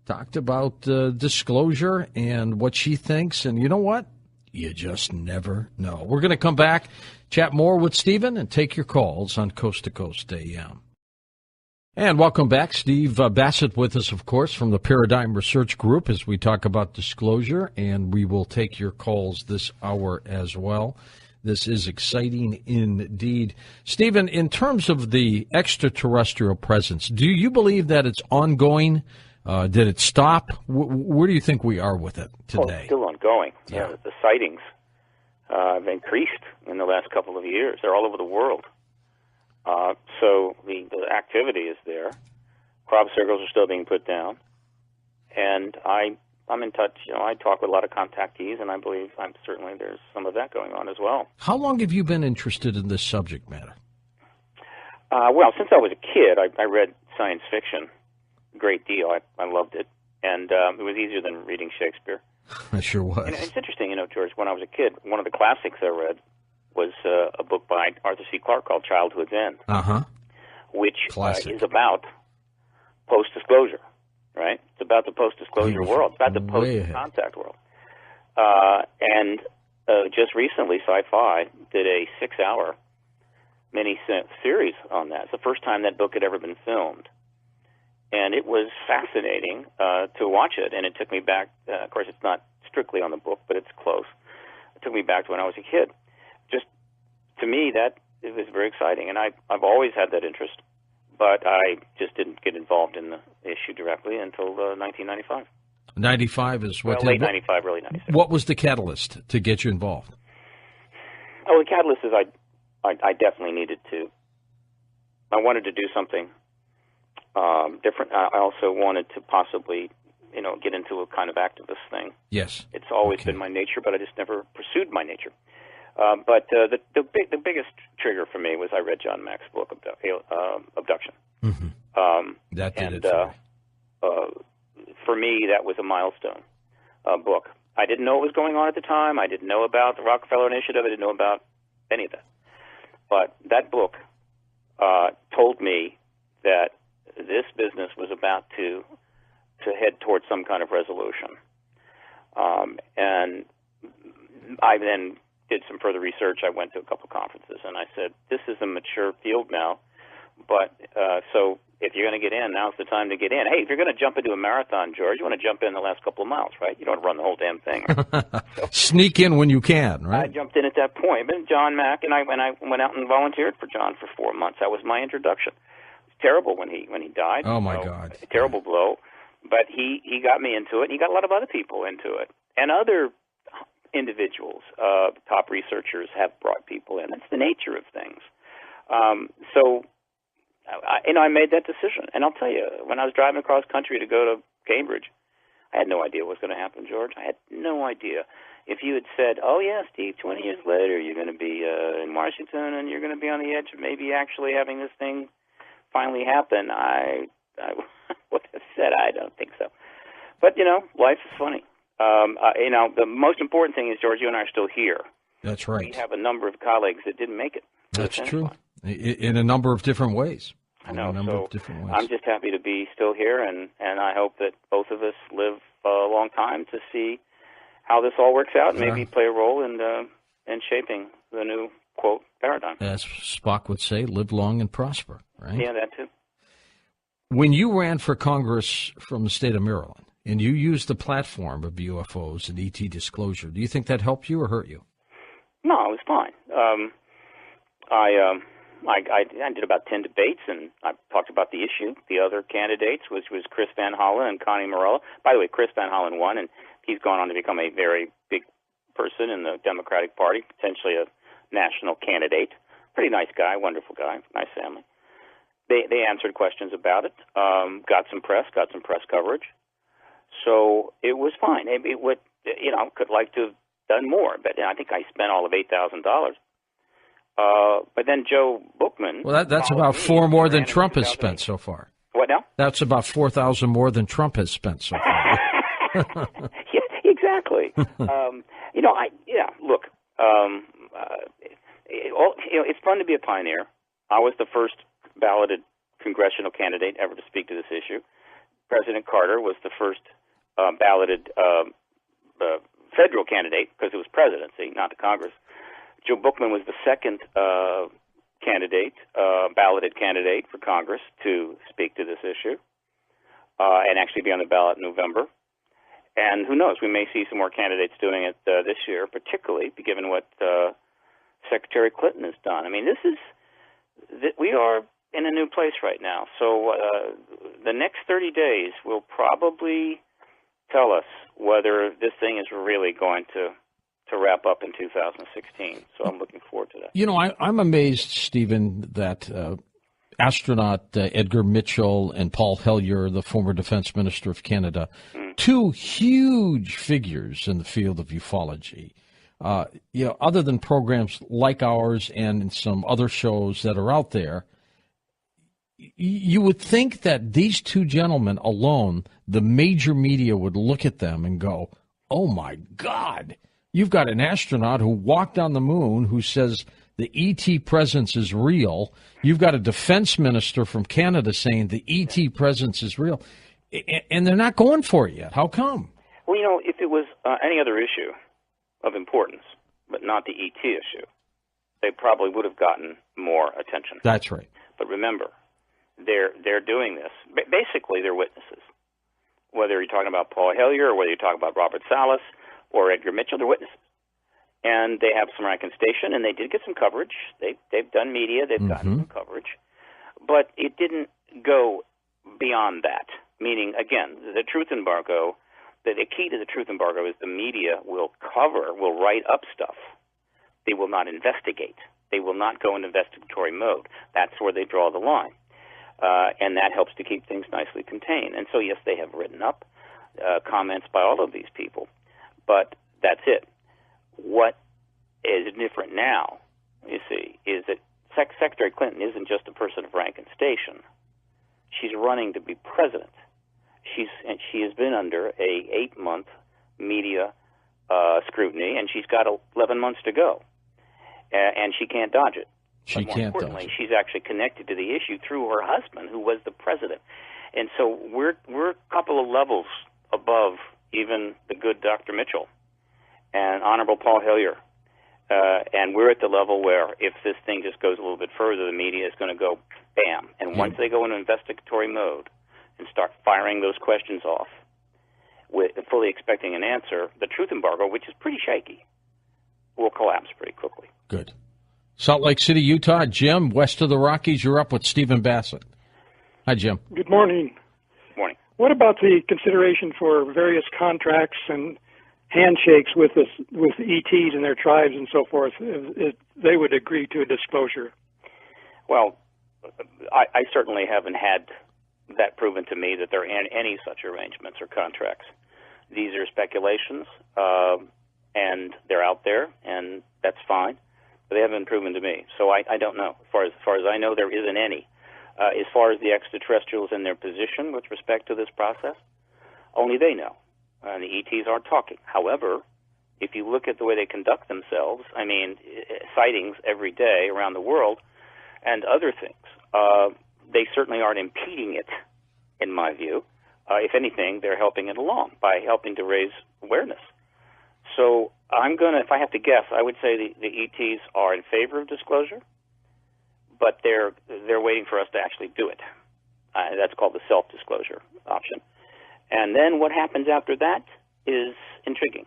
talked about disclosure and what she thinks. And you know what? You just never know. We're going to come back, chat more with Stephen, and take your calls on Coast to Coast AM. And welcome back. Steve Basset with us, of course, from the Paradigm Research Group as we talk about disclosure, and we will take your calls this hour as well. This is exciting indeed. Stephen, in terms of the extraterrestrial presence, do you believe that it's ongoing? Did it stop? Where do you think we are with it today? Well, it's still ongoing. Yeah. The sightings have increased in the last couple of years. They're all over the world. So the activity is there. Crop circles are still being put down. And I'm in touch. I talk with a lot of contactees, and I believe certainly there's some of that going on as well. How long have you been interested in this subject matter? Well, since I was a kid, I read science fiction a great deal. I loved it. And it was easier than reading Shakespeare. It sure was. And it's interesting, George, when I was a kid, one of the classics I read was a book by Arthur C. Clarke called Childhood's End, which is about post-disclosure, right? It's about the post-disclosure world. It's about the post-contact world. And just recently, Sci-Fi did a 6-hour mini-series on that. It's the first time that book had ever been filmed. And it was fascinating to watch it, and it took me back. Of course, it's not strictly on the book, but it's close. It took me back to when I was a kid. Just, to me, that it was very exciting, and I've always had that interest, but I just didn't get involved in the issue directly until 1995. 95 is what? Well, late 95, early 96. What was the catalyst to get you involved? Oh, the catalyst is I definitely needed to. I wanted to do something different. I also wanted to possibly, get into a kind of activist thing. Yes. It's always been my nature, but I just never pursued my nature. But the biggest trigger for me was I read John Mack's book, Abduction. Mm-hmm. That did it for me, that was a milestone book. I didn't know what was going on at the time. I didn't know about the Rockefeller Initiative. I didn't know about any of that. But that book told me that this business was about to head towards some kind of resolution. And I then did some further research. I went to a couple of conferences, and I said, this is a mature field now. But so if you're going to get in, now's the time to get in. Hey, if you're going to jump into a marathon, George, you want to jump in the last couple of miles, right? You don't want to run the whole damn thing. So, sneak in when you can, right? I jumped in at that point. But John Mack, and I went out and volunteered for John for 4 months. That was my introduction. It was terrible when he died. Oh, my God. A terrible blow. But he got me into it, and he got a lot of other people into it. And other individuals, top researchers, have brought people in. That's the nature of things. So I made that decision. And I'll tell you, when I was driving across country to go to Cambridge, I had no idea what was going to happen, George. I had no idea. If you had said, oh, yeah, Steve, 20 years later, you're going to be in Washington and you're going to be on the edge of maybe actually having this thing finally happen, I would have said, I don't think so. But, life is funny. The most important thing is, George, you and I are still here. That's right. We have a number of colleagues that didn't make it. That's true. In a number of different ways. I know. Of different ways. I'm just happy to be still here, and I hope that both of us live a long time to see how this all works out and maybe play a role in shaping the new, quote, paradigm. As Spock would say, live long and prosper, right? Yeah, that too. When you ran for Congress from the state of Maryland, and you used the platform of UFOs and ET disclosure, do you think that helped you or hurt you? No, it was fine. I did about 10 debates, and I talked about the issue. The other candidates, which was Chris Van Hollen and Connie Morella. By the way, Chris Van Hollen won, and he's gone on to become a very big person in the Democratic Party, potentially a national candidate. Pretty nice guy, wonderful guy, nice family. They answered questions about it, got some press coverage. So it was fine. It would, could like to have done more, but I think I spent all of $8,000. But then Joe Bookman. Well, that's about four more than Trump has spent so far. What now? That's about $4,000 more than Trump has spent so far. Yeah, exactly. Look, it's fun to be a pioneer. I was the first balloted congressional candidate ever to speak to this issue. President Carter was the first balloted federal candidate because it was presidency, not the Congress. Joe Bookman was the second balloted candidate for Congress to speak to this issue and actually be on the ballot in November. And who knows, we may see some more candidates doing it this year, particularly given what Secretary Clinton has done. I mean, we are in a new place right now. So the next 30 days will probably tell us whether this thing is really going to wrap up in 2016. So I'm looking forward to that. I'm amazed, Stephen, that astronaut Edgar Mitchell and Paul Hellyer, the former defense minister of Canada, two huge figures in the field of ufology, other than programs like ours and some other shows that are out there, you would think that these two gentlemen alone, the major media would look at them and go, oh, my God, you've got an astronaut who walked on the moon who says the ET presence is real. You've got a defense minister from Canada saying the ET presence is real. And they're not going for it yet. How come? Well, if it was any other issue of importance, but not the ET issue, they probably would have gotten more attention. That's right. But remember, they're doing this. Basically, they're witnesses. Whether you're talking about Paul Hilary or whether you're talking about Robert Salas or Edgar Mitchell, they're witnesses. And they have some rank and station, and they did get some coverage. They've done media. They've gotten some coverage. But it didn't go beyond that, meaning, again, the truth embargo, the key to the truth embargo is the media will write up stuff. They will not investigate. They will not go into investigatory mode. That's where they draw the line. And that helps to keep things nicely contained. And so, yes, they have written up comments by all of these people, but that's it. What is different now, you see, is that Secretary Clinton isn't just a person of rank and station. She's running to be president. She has been under a 8-month media scrutiny, and she's got 11 months to go, and she can't dodge it. She more can't importantly, dodge it. she's actually connected to the issue through her husband, who was the president. And so we're a couple of levels above even the good Dr. Mitchell and Honorable Paul Hilary. And we're at the level where if this thing just goes a little bit further, the media is going to go bam. And once they go into investigatory mode and start firing those questions off, with fully expecting an answer, the truth embargo, which is pretty shaky, will collapse pretty quickly. Good. Salt Lake City, Utah. Jim, west of the Rockies, you're up with Stephen Basset. Hi, Jim. Good morning. Morning. What about the consideration for various contracts and handshakes with ETs and their tribes and so forth, if they would agree to a disclosure? Well, I certainly haven't had that proven to me that there are any such arrangements or contracts. These are speculations, and they're out there, and that's fine, but they haven't been proven to me. So I don't know. As far as I know, there isn't any. As far as the extraterrestrials and their position with respect to this process, only they know. The ETs aren't talking. However, if you look at the way they conduct themselves, I mean, sightings every day around the world and other things, they certainly aren't impeding it, in my view. If anything, they're helping it along by helping to raise awareness. So if I have to guess, I would say the ETs are in favor of disclosure, but they're waiting for us to actually do it. That's called the self-disclosure option. And then what happens after that is intriguing.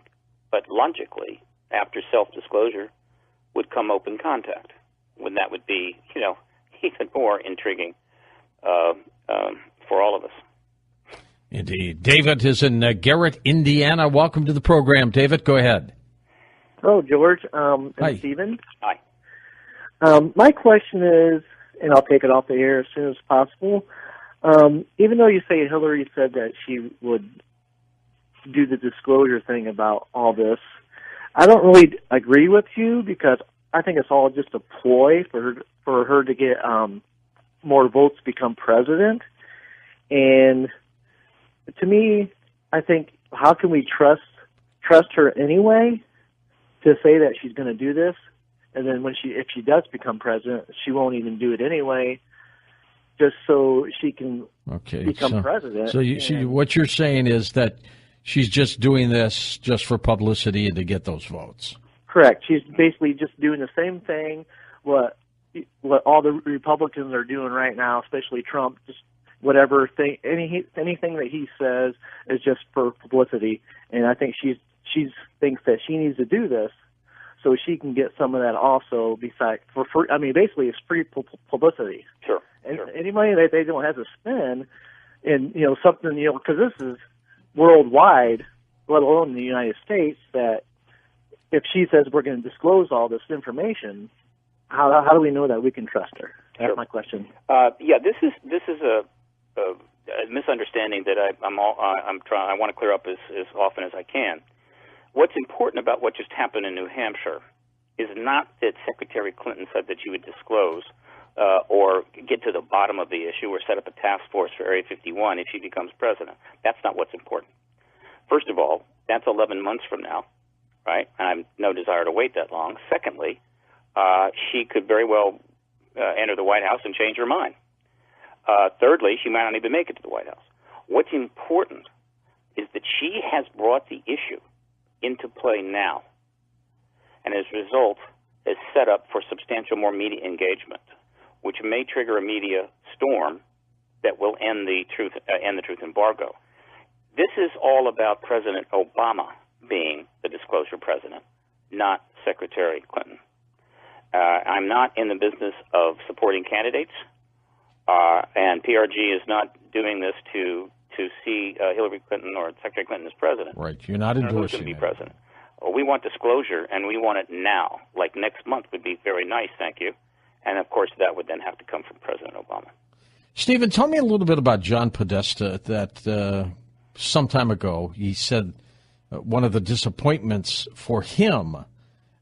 But logically, after self-disclosure would come open contact, when that would be, even more intriguing for all of us. Indeed. David is in Garrett, Indiana. Welcome to the program, David. Go ahead. Hello, George and Hi. Stephen. Hi. My question is, and I'll take it off the air as soon as possible, even though you say Hillary said that she would do the disclosure thing about all this, I don't really agree with you because I think it's all just a ploy for her to get more votes to become president. And to me, I think, how can we trust her anyway to say that she's going to do this? And then if she does become president, she won't even do it anyway, just so she can become president. So what you're saying is that she's just doing this just for publicity and to get those votes. Correct. She's basically just doing the same thing what all the Republicans are doing right now, especially Trump. Just whatever thing, anything that he says is just for publicity. And I think she thinks that she needs to do this so she can get some of that also. Besides, basically it's free publicity. Sure. And any money that they don't have to spend, and something, because this is worldwide, let alone in the United States, that if she says we're going to disclose all this information, how do we know that we can trust her? That's my question. This is a misunderstanding that I want to clear up as often as I can. What's important about what just happened in New Hampshire is not that Secretary Clinton said that she would disclose or get to the bottom of the issue or set up a task force for Area 51 if she becomes president. That's not what's important. First of all, that's 11 months from now, right? And I have no desire to wait that long. Secondly, she could very well enter the White House and change her mind. Thirdly, she might not even make it to the White House. What's important is that she has brought the issue into play now, and as a result is set up for substantial more media engagement, which may trigger a media storm that will end the truth embargo. This is all about President Obama being the disclosure president, not Secretary Clinton. I'm not in the business of supporting candidates, and PRG is not doing this to see Hillary Clinton or Secretary Clinton as president. Right, you're not endorsing who's going to be president. We want disclosure, and we want it now. Like next month would be very nice, thank you. And, of course, that would then have to come from President Obama. Stephen, tell me a little bit about John Podesta. That some time ago he said one of the disappointments for him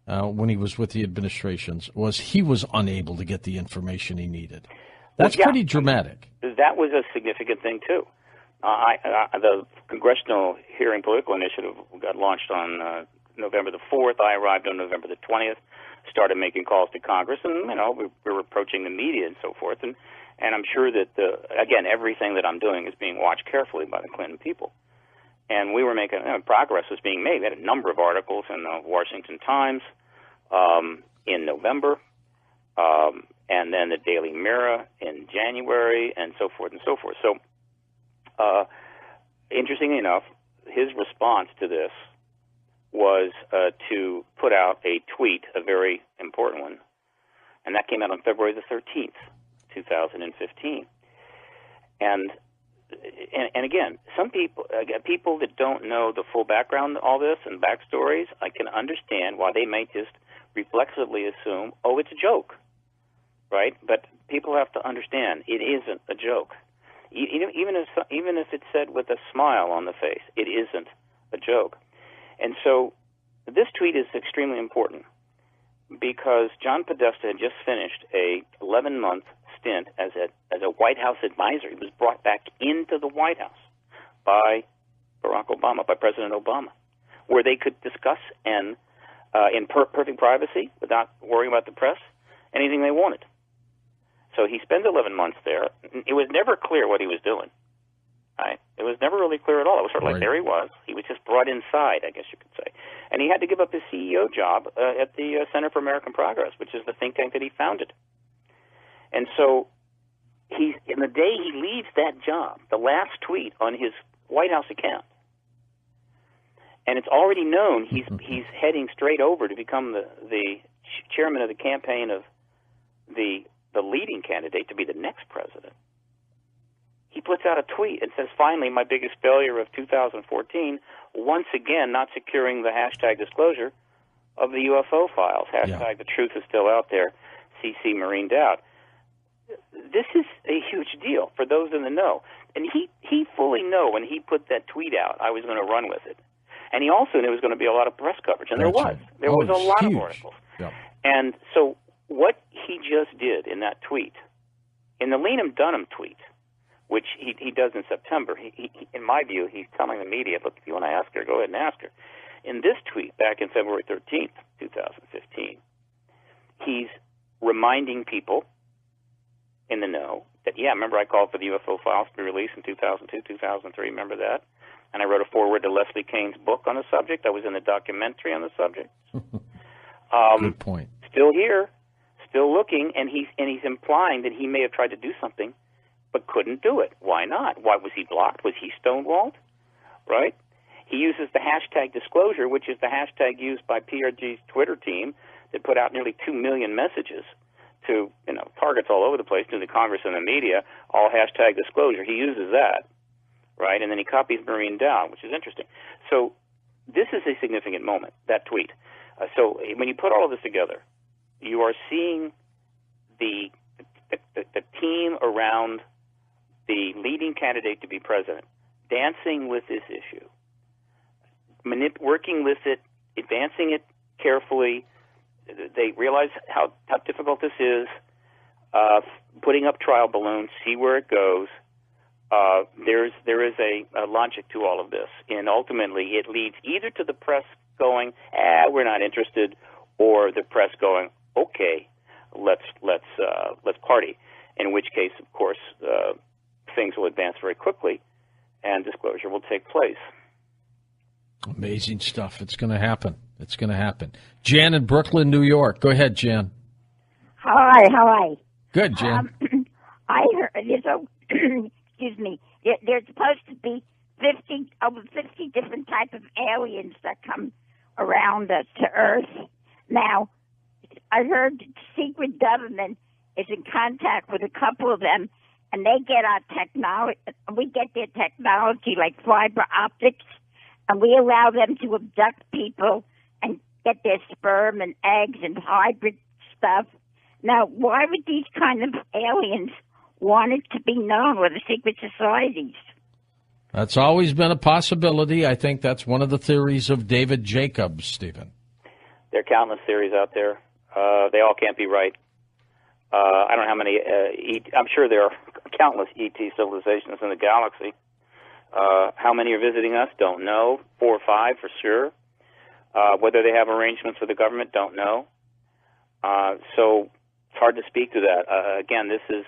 when he was with the administrations was he was unable to get the information he needed. That's pretty dramatic. That was a significant thing, too. The Congressional Hearing Political Initiative got launched on November the 4th. I arrived on November the 20th, started making calls to Congress, and, we were approaching the media and so forth. And I'm sure that, again, everything that I'm doing is being watched carefully by the Clinton people. And we were making, progress was being made. We had a number of articles in the Washington Times in November, and then the Daily Mirror in January, and so forth and so forth. So, interestingly enough, his response to this was to put out a tweet, a very important one, and that came out on February the 13th, 2015. And again, some people that don't know the full background of all this and backstories, I can understand why they may just reflexively assume, oh, it's a joke, right? But people have to understand it isn't a joke. Even if it's said with a smile on the face, it isn't a joke. And so this tweet is extremely important because John Podesta had just finished a 11-month stint as a White House advisor. He was brought back into the White House by Barack Obama, by President Obama, where they could discuss and in perfect privacy, without worrying about the press, anything they wanted. So he spends 11 months there. It was never clear what he was doing. Right? It was never really clear at all. It was sort of like there he was. He was just brought inside, I guess you could say. And he had to give up his CEO job at the Center for American Progress, which is the think tank that he founded. And so in the day he leaves that job, the last tweet on his White House account, and it's already known he's heading straight over to become the chairman of the campaign of the leading candidate to be the next president. He puts out a tweet and says, finally, my biggest failure of 2014, once again not securing the hashtag disclosure of the UFO files. Hashtag the truth is still out there, CC Marined out. This is a huge deal for those in the know. And he fully knew when he put that tweet out, I was going to run with it. And he also knew there was going to be a lot of press coverage. And there was. There was a lot of articles. Yep. And so what he just did in that tweet, in the Lena Dunham tweet, which he does in September, he, in my view, he's telling the media, look, if you want to ask her, go ahead and ask her. In this tweet, back in February 13th, 2015, he's reminding people in the know that, remember I called for the UFO files to be released in 2002, 2003, remember that? And I wrote a foreword to Leslie Kane's book on the subject. I was in the documentary on the subject. Good point. Still here, still looking, and he's implying that he may have tried to do something but couldn't do it. Why not? Why was he blocked? Was he stonewalled? Right? He uses the hashtag disclosure, which is the hashtag used by PRG's Twitter team that put out nearly 2 million messages to targets all over the place, to the Congress and the media, all hashtag disclosure. He uses that, right? And then he copies Marine down, which is interesting. So this is a significant moment, that tweet. So when you put all of this together, you are seeing the team around the leading candidate to be president dancing with this issue, working with it, advancing it carefully. They realize how difficult this is, putting up trial balloons, see where it goes. There is a logic to all of this, and ultimately it leads either to the press going, we're not interested, or the press going, okay, let's party. In which case, of course, things will advance very quickly, and disclosure will take place. Amazing stuff. It's going to happen. It's going to happen. Jan in Brooklyn, New York. Go ahead, Jan. Hi. Good, Jan. I heard, excuse me, there's supposed to be over 50 different types of aliens that come around us to Earth. Now, I heard the secret government is in contact with a couple of them, and they get our technology, we get their technology like fiber optics, and we allow them to abduct people and get their sperm and eggs and hybrid stuff. Now, why would these kind of aliens want it to be known, or the secret societies? That's always been a possibility. I think that's one of the theories of David Jacobs, Stephen. There are countless theories out there. They all can't be right. I don't know how many. I'm sure there are countless ET civilizations in the galaxy. How many are visiting us? Don't know. 4 or 5 for sure. Whether they have arrangements with the government, don't know. So it's hard to speak to that. Again, this is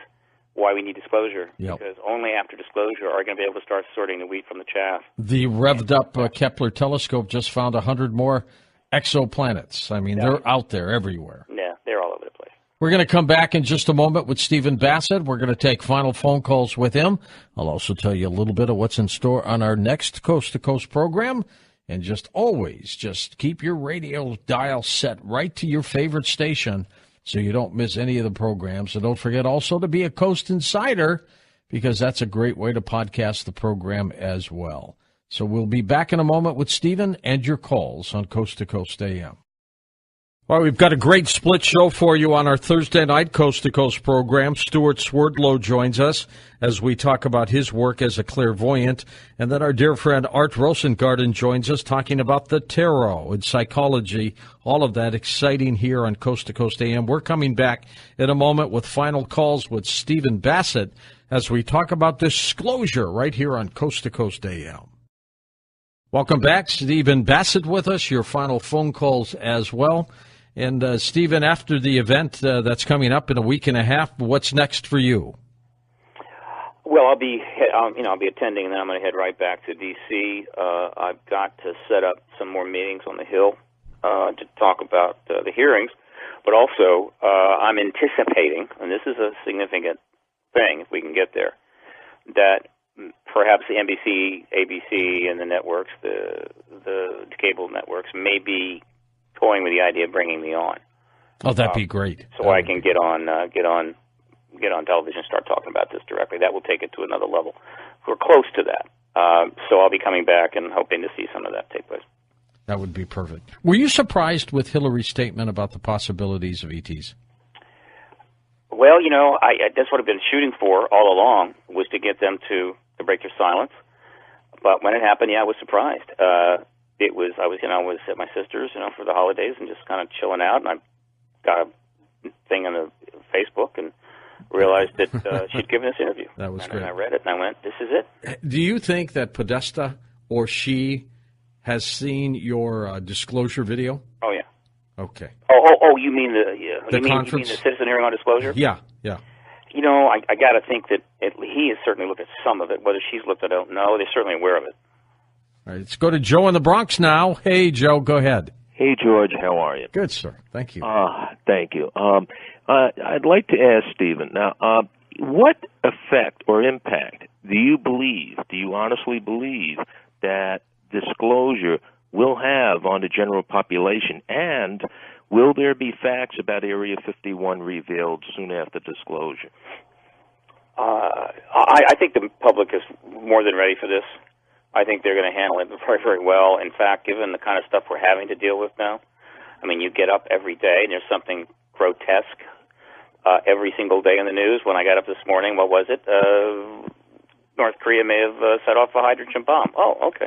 why we need disclosure, because only after disclosure are we going to be able to start sorting the wheat from the chaff. The revved-up Kepler telescope just found 100 more exoplanets. I mean, they're out there everywhere. Yeah, they're all over the place. We're going to come back in just a moment with Stephen Basset. We're going to take final phone calls with him. I'll also tell you a little bit of what's in store on our next Coast to Coast program. And just keep your radio dial set right to your favorite station so you don't miss any of the programs. And don't forget also to be a Coast Insider, because that's a great way to podcast the program as well. So we'll be back in a moment with Stephen and your calls on Coast to Coast AM. Well, we've got a great split show for you on our Thursday night Coast to Coast program. Stuart Swerdlow joins us as we talk about his work as a clairvoyant. And then our dear friend Art Rosengarten joins us talking about the tarot and psychology. All of that exciting here on Coast to Coast AM. We're coming back in a moment with final calls with Stephen Basset as we talk about disclosure right here on Coast to Coast AM. Welcome back. Stephen Basset with us. Your final phone calls as well. And, Stephen, after the event that's coming up in a week and a half, what's next for you? Well, I'll be attending, and then I'm going to head right back to D.C. I've got to set up some more meetings on the Hill to talk about the hearings, but also I'm anticipating, and this is a significant thing if we can get there, that perhaps the NBC, ABC, and the networks, the cable networks, may be toying with the idea of bringing me on. Oh, that'd be great. So I can get on television and start talking about this directly. That will take it to another level. We're close to that. So I'll be coming back and hoping to see some of that take place. That would be perfect. Were you surprised with Hillary's statement about the possibilities of ETs? Well, that's what I've been shooting for all along, was to get them to break their silence. But when it happened, I was surprised. I was at my sister's, for the holidays and just kind of chilling out, and I got a thing on the Facebook and realized that she'd given this interview. That was great. And I read it, and I went, this is it. Do you think that Podesta or she has seen your disclosure video? Oh, yeah. Okay. Oh, you mean the conference? You mean the citizen hearing on disclosure? Yeah. I got to think that he has certainly looked at some of it. Whether she's looked, I don't know. They're certainly aware of it. All right, let's go to Joe in the Bronx now. Hey, Joe, go ahead. Hey, George, how are you? Good, sir. Thank you. Thank you. I'd like to ask Stephen, now, what effect or impact do you honestly believe that disclosure will have on the general population, and will there be facts about Area 51 revealed soon after disclosure? I think the public is more than ready for this. I think they're going to handle it very, very well. In fact, given the kind of stuff we're having to deal with now, you get up every day and there's something grotesque every single day in the news. When I got up this morning, what was it? North Korea may have set off a hydrogen bomb. Oh, okay.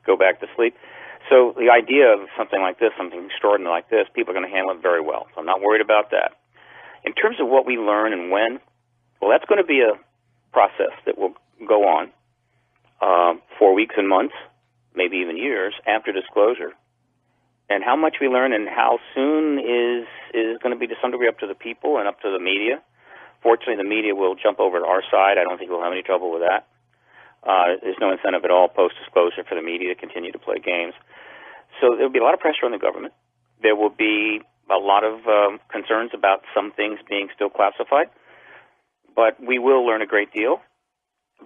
Go back to sleep. So the idea of something like this, something extraordinary like this, people are going to handle it very well. So I'm not worried about that. In terms of what we learn and when, well, that's going to be a process that will go on for weeks and months, maybe even years after disclosure. And how much we learn and how soon is going to be to some degree up to the people and up to the media. Fortunately, the media will jump over to our side. I don't think we'll have any trouble with that. There's no incentive at all post-disclosure for the media to continue to play games. So there will be a lot of pressure on the government. There will be a lot of concerns about some things being still classified. But we will learn a great deal.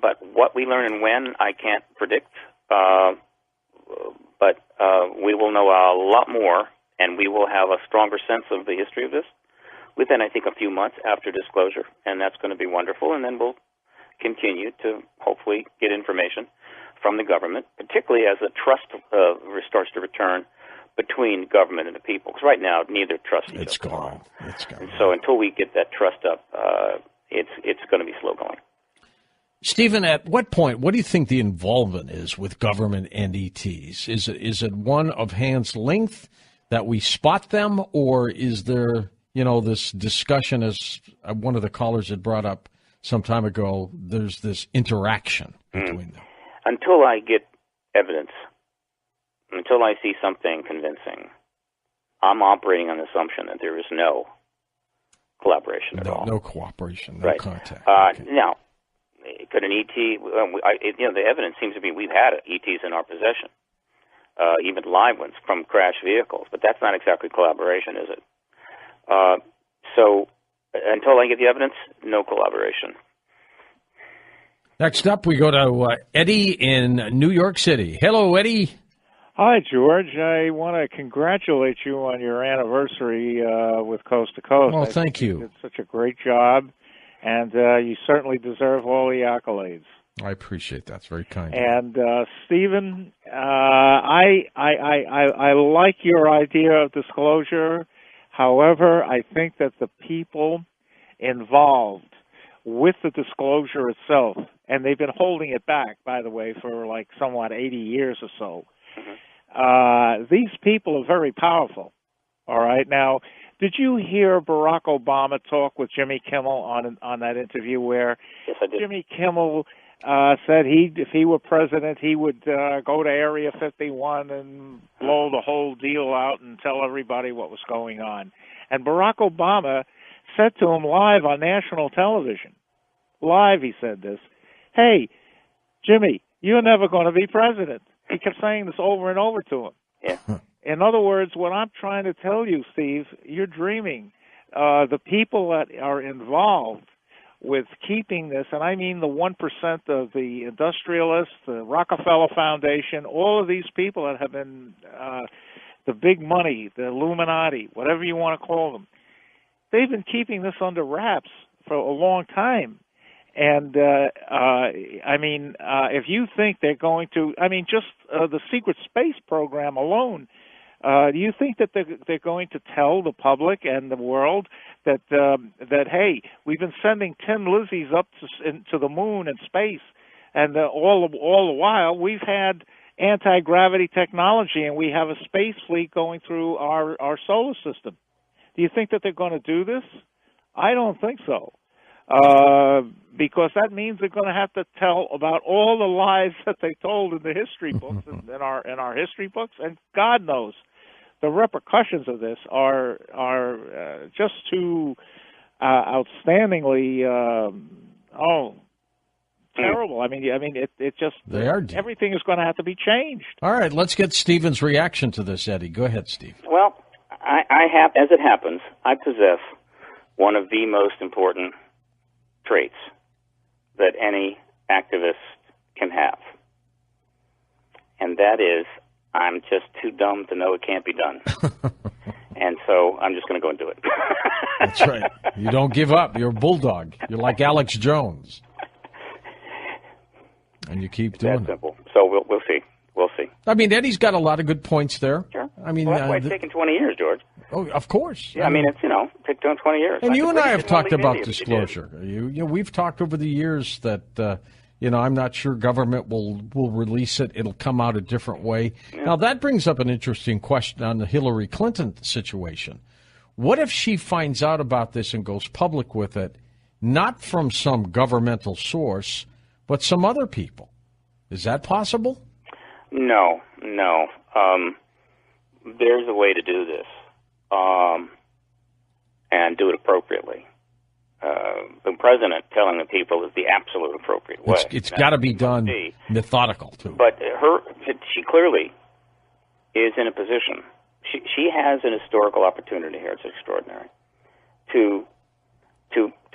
But what we learn and when, I can't predict. But we will know a lot more, and we will have a stronger sense of the history of this within, I think, a few months after disclosure, and that's going to be wonderful. And then we'll continue to hopefully get information from the government, particularly as the trust starts to return between government and the people. Because right now, neither trust each other. It's gone. It's gone. And so until we get that trust up, it's going to be slow going. Stephen, at what point, what do you think the involvement is with government and ETs? Is it one of hand's length that we spot them, or is there, this discussion, as one of the callers had brought up some time ago, there's this interaction between them? Until I get evidence, until I see something convincing, I'm operating on the assumption that there is no collaboration at all. No cooperation, no contact. Okay. Now, could an ET? The evidence seems to be we've had ETs in our possession, even live ones from crashed vehicles. But that's not exactly collaboration, is it? So until I get the evidence, no collaboration. Next up, we go to Eddie in New York City. Hello, Eddie. Hi, George. I want to congratulate you on your anniversary with Coast to Coast. Well, thank you. You did such a great job. And you certainly deserve all the accolades. I appreciate that. It's very kind. And Stephen, I like your idea of disclosure. However, I think that the people involved with the disclosure itself, and they've been holding it back, by the way, for like somewhat 80 years or so. These people are very powerful. All right, now. Did you hear Barack Obama talk with Jimmy Kimmel on that interview where Jimmy Kimmel said if he were president, he would go to Area 51 and blow the whole deal out and tell everybody what was going on? And Barack Obama said to him live on national television, he said this, "Hey, Jimmy, you're never going to be president." He kept saying this over and over to him. Yeah. In other words, what I'm trying to tell you, Steve, you're dreaming. The people that are involved with keeping this, and I mean the 1% of the industrialists, the Rockefeller Foundation, all of these people that have been the big money, the Illuminati, whatever you want to call them, they've been keeping this under wraps for a long time. And, if you think they're going to, just the secret space program alone, do you think that they're going to tell the public and the world that hey, we've been sending Tin Lizzies up to the moon and space, and all the while we've had anti-gravity technology and we have a space fleet going through our solar system? Do you think that they're going to do this? I don't think so. Because that means they're going to have to tell about all the lies that they told in the history books, in our history books, and God knows the repercussions of this are just too outstandingly terrible. It just everything is going to have to be changed. All right, let's get Stephen's reaction to this, Eddie. Go ahead, Steve. Well, I have, as it happens, I possess one of the most important traits that any activist can have, and that is I'm just too dumb to know it can't be done. And so I'm just going to go and do it. That's right. You don't give up. You're a bulldog. You're like Alex Jones. And you keep doing it. That's simple. So we'll see. We'll see. Eddie's got a lot of good points there. Sure. Well, that's why it's taken 20 years, George. Oh, of course. Yeah, it's, taken 20 years. And you and I have talked about disclosure. We've talked over the years that, I'm not sure government will release it. It'll come out a different way. Yeah. Now, that brings up an interesting question on the Hillary Clinton situation. What if she finds out about this and goes public with it, not from some governmental source, but some other people? Is that possible? No. There's a way to do this, and do it appropriately. the president telling the people is the absolute appropriate way. It's got to be done methodical, too. But she clearly is in a position. She has an historical opportunity here. It's extraordinary to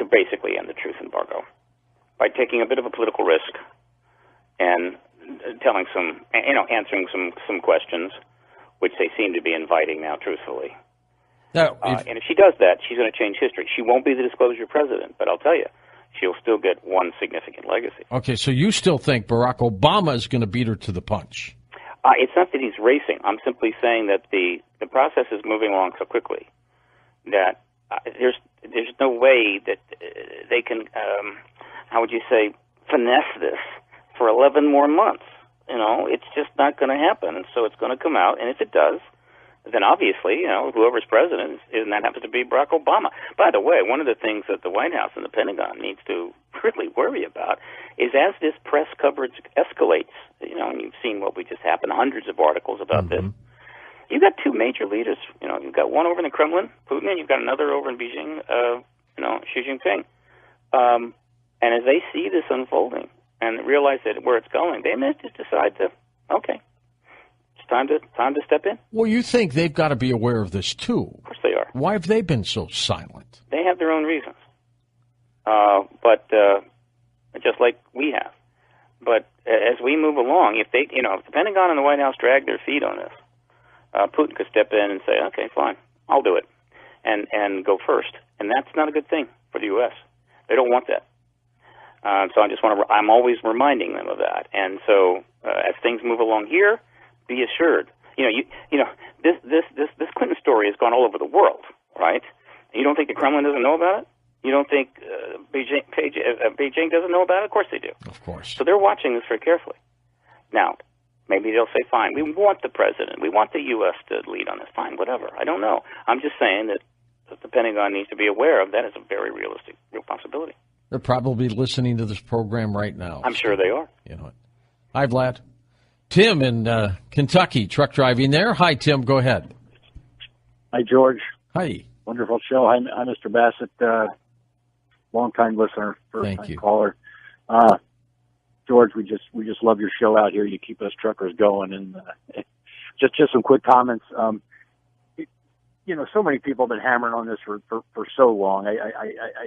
basically end the truth embargo by taking a bit of a political risk and telling answering some questions, which they seem to be inviting now, truthfully. Now, and if she does that, she's going to change history. She won't be the disclosure president, but I'll tell you, she'll still get one significant legacy. Okay, so you still think Barack Obama is going to beat her to the punch? It's not that he's racing. I'm simply saying that the process is moving along so quickly that there's no way that they can, how would you say, finesse this for 11 more months. It's just not going to happen. And so it's going to come out, and if it does, then obviously, whoever's president, and that happens to be Barack Obama. By the way, one of the things that the White House and the Pentagon needs to really worry about is as this press coverage escalates, and you've seen what we just happened, hundreds of articles about this. You've got two major leaders. You've got one over in the Kremlin, Putin, and you've got another over in Beijing, Xi Jinping. And as they see this unfolding and realize that where it's going, they may just decide to, okay, time to step in. Well, you think they've got to be aware of this, too. Of course they are. Why have they been so silent? They have their own reasons. But just like we have. But as we move along, if the Pentagon and the White House drag their feet on this, Putin could step in and say, okay, fine, I'll do it, and go first. And that's not a good thing for the U.S. They don't want that. So I'm always reminding them of that. And so as things move along here, be assured, this Clinton story has gone all over the world, right? You don't think the Kremlin doesn't know about it? You don't think Beijing doesn't know about it? Of course they do. Of course. So they're watching this very carefully. Now, maybe they'll say, fine, we want the president, we want the U.S. to lead on this. Fine, whatever. I don't know. I'm just saying that the Pentagon needs to be aware of that as a very real possibility. They're probably listening to this program right now. I'm sure they are. You know it. Hi, Vlad. Tim in Kentucky, truck driving there. Hi, Tim. Go ahead. Hi, George. Hi. Wonderful show. Hi, Mr. Basset. Long-time listener, first-time caller. George, we just love your show out here. You keep us truckers going. And just some quick comments. So many people have been hammering on this for so long.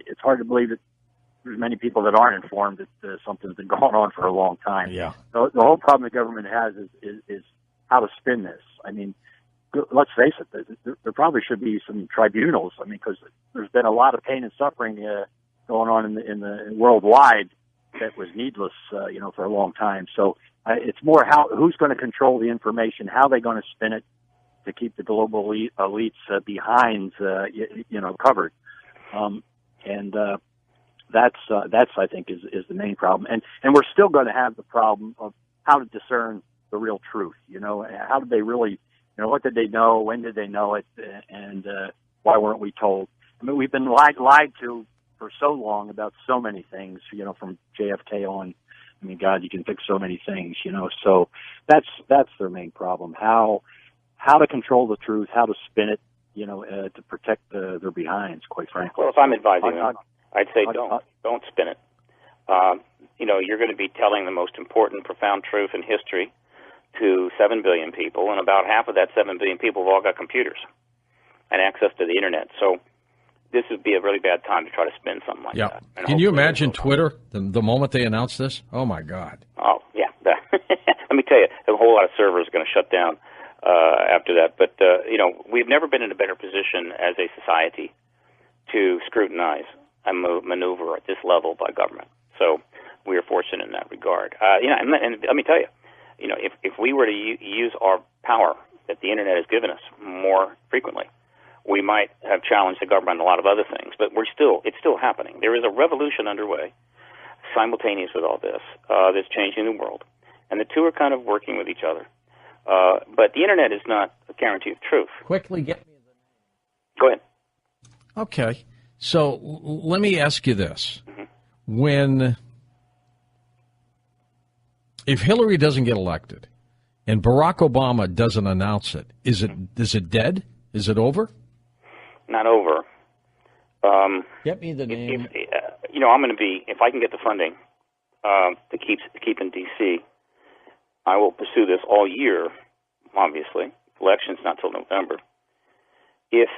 It's hard to believe that there's many people that aren't informed that something's been going on for a long time. Yeah. The whole problem the government has is how to spin this. I mean, let's face it, there probably should be some tribunals. I mean, because there's been a lot of pain and suffering going on in the worldwide that was needless, for a long time. So it's more who's going to control the information, how they're going to spin it to keep the global elites behind, covered. That's I think is the main problem, and we're still going to have the problem of how to discern the real truth. How did they really, what did they know, when did they know it, and why weren't we told? I mean, we've been lied to for so long about so many things. From JFK on. I mean, God, you can fix so many things. So that's their main problem. How to control the truth, how to spin it, to protect their behinds. Quite frankly. Well, if I'm advising them, I'd say don't spin it. You're going to be telling the most important, profound truth in history to 7 billion people, and about half of that 7 billion people have all got computers and access to the internet. So this would be a really bad time to try to spin something like that. And can you imagine Twitter the moment they announce this? Oh my God. Oh yeah. Let me tell you, a whole lot of servers are going to shut down after that. But we've never been in a better position as a society to scrutinize and maneuver at this level by government. So we are fortunate in that regard. And let me tell you, if we were to use our power that the internet has given us more frequently, we might have challenged the government on a lot of other things. But it's still happening. There is a revolution underway, simultaneous with all this, that's changing the world, and the two are kind of working with each other. But the internet is not a guarantee of truth. Quickly get me the name. Go ahead. Okay. So let me ask you this. Mm-hmm. If Hilary doesn't get elected and Barack Obama doesn't announce it, is it dead? Is it over? Not over. Get me the name. I'm going to be, if I can get the funding to keep in D.C., I will pursue this all year, obviously. Election's not till November. If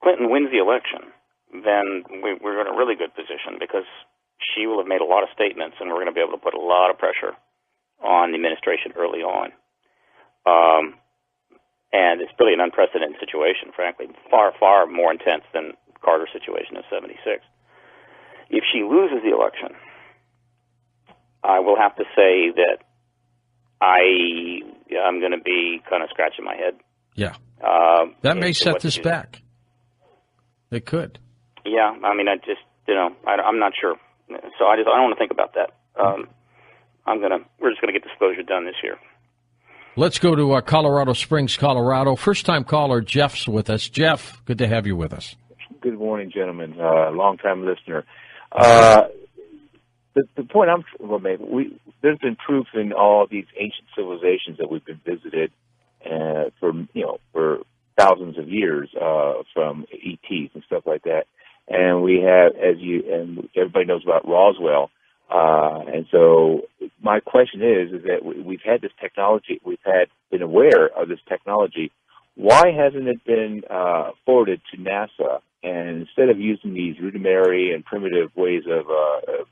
Clinton wins the election, then we're in a really good position because she will have made a lot of statements, and we're going to be able to put a lot of pressure on the administration early on. And it's really an unprecedented situation, frankly, far, far more intense than Carter's situation in '76. If she loses the election, I will have to say that I'm going to be kind of scratching my head. Yeah. That may set this back. It could. Yeah, I mean, I'm not sure. So I don't want to think about that. We're just going to get disclosure done this year. Let's go to Colorado Springs, Colorado. First-time caller Jeff's with us. Jeff, good to have you with us. Good morning, gentlemen. Long-time listener. The point I'm going to make, there's been proof in all these ancient civilizations that we've been visited for thousands of years from ETs and stuff like that. And we have, and everybody knows about Roswell. And so my question is that we've had this technology, been aware of this technology. Why hasn't it been forwarded to NASA? And instead of using these rudimentary and primitive ways of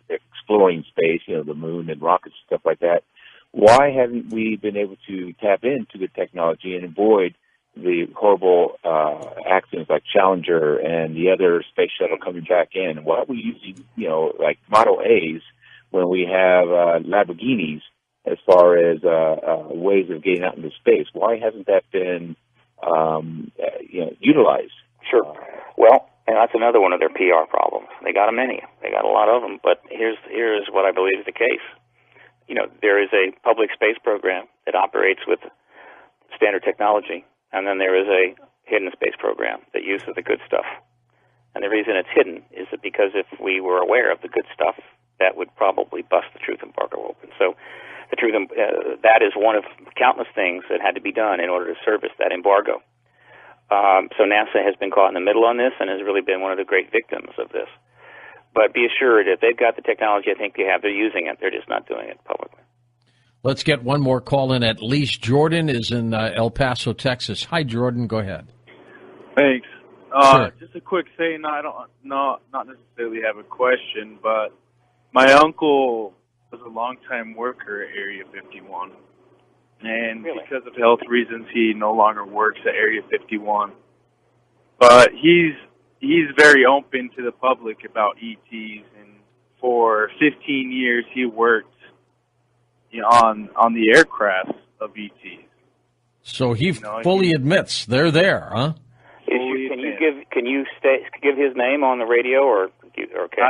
exploring space, the moon and rockets and stuff like that, why haven't we been able to tap into the technology and avoid the horrible accidents like Challenger and the other space shuttle coming back in? Why are we using, like Model A's when we have Lamborghinis as far as ways of getting out into space? Why hasn't that been utilized? Sure. Well, and that's another one of their PR problems. They got many. They got a lot of them. But here's what I believe is the case. There is a public space program that operates with standard technology, and then there is a hidden space program that uses the good stuff. And the reason it's hidden is that because if we were aware of the good stuff, that would probably bust the truth embargo open. So the truth, that is one of countless things that had to be done in order to service that embargo. So NASA has been caught in the middle on this and has really been one of the great victims of this. But be assured, if they've got the technology I think they have, they're using it. They're just not doing it publicly. Let's get one more call in. At least Jordan is in El Paso, Texas. Hi, Jordan. Go ahead. Thanks. Sure. Just a quick thing. I don't not necessarily have a question, but my uncle was a longtime worker at Area 51. And Really? because of health reasons, he no longer works at Area 51. But he's very open to the public about ETs, and for 15 years he worked on the aircraft of ETs. So he fully admits they're there, huh? Can you give his name on the radio or okay?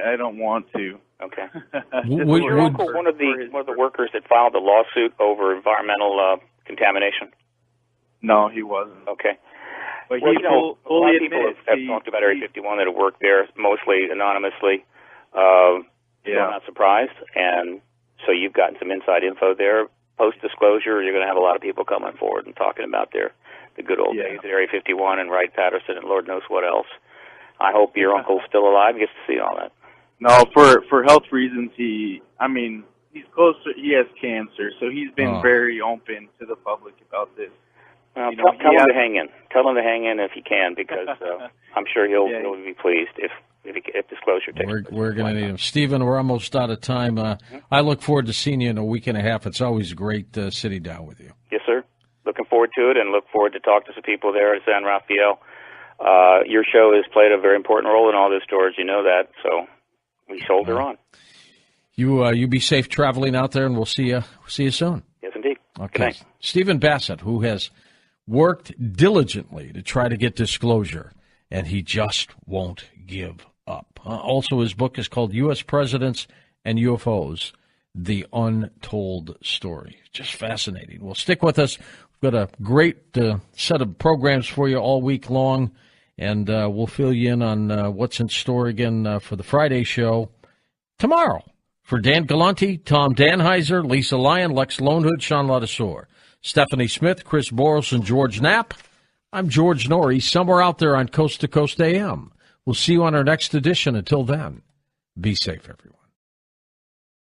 I don't want to. Okay. Was your uncle one of the workers that filed the lawsuit over environmental contamination? No, he wasn't. Okay. But Well, he a lot fully of people admits have talked about Area 51 that have worked there, mostly anonymously. So I'm not surprised. And so you've gotten some inside info there. Post-disclosure, you're going to have a lot of people coming forward and talking about the good old days at Area 51 and Wright-Patterson and Lord knows what else. I hope your uncle's still alive and gets to see all that. No, for health reasons, he's close to, he has cancer, so he's been very open to the public about this. Tell him to hang in. Tell him to hang in if he can, because I'm sure he'll be pleased if disclosure takes place. We're going to need him. Stephen, we're almost out of time. I look forward to seeing you in a week and a half. It's always great sitting down with you. Yes, sir. Looking forward to it, and look forward to talk to some people there at San Rafael. Your show has played a very important role in all this, George. You know that, so we shoulder on. You be safe traveling out there, and we'll see you soon. Yes, indeed. Okay. Stephen Basset, who has worked diligently to try to get disclosure, and he just won't give up. Also, his book is called U.S. Presidents and UFOs, The Untold Story. Just fascinating. Well, stick with us. We've got a great set of programs for you all week long, and we'll fill you in on what's in store again for the Friday show tomorrow. For Dan Galante, Tom Danheiser, Lisa Lyon, Lex Lonehood, Sean Ladisore, Stephanie Smith, Chris Boros, and George Knapp, I'm George Norrie, somewhere out there on Coast to Coast AM. We'll see you on our next edition. Until then, be safe, everyone.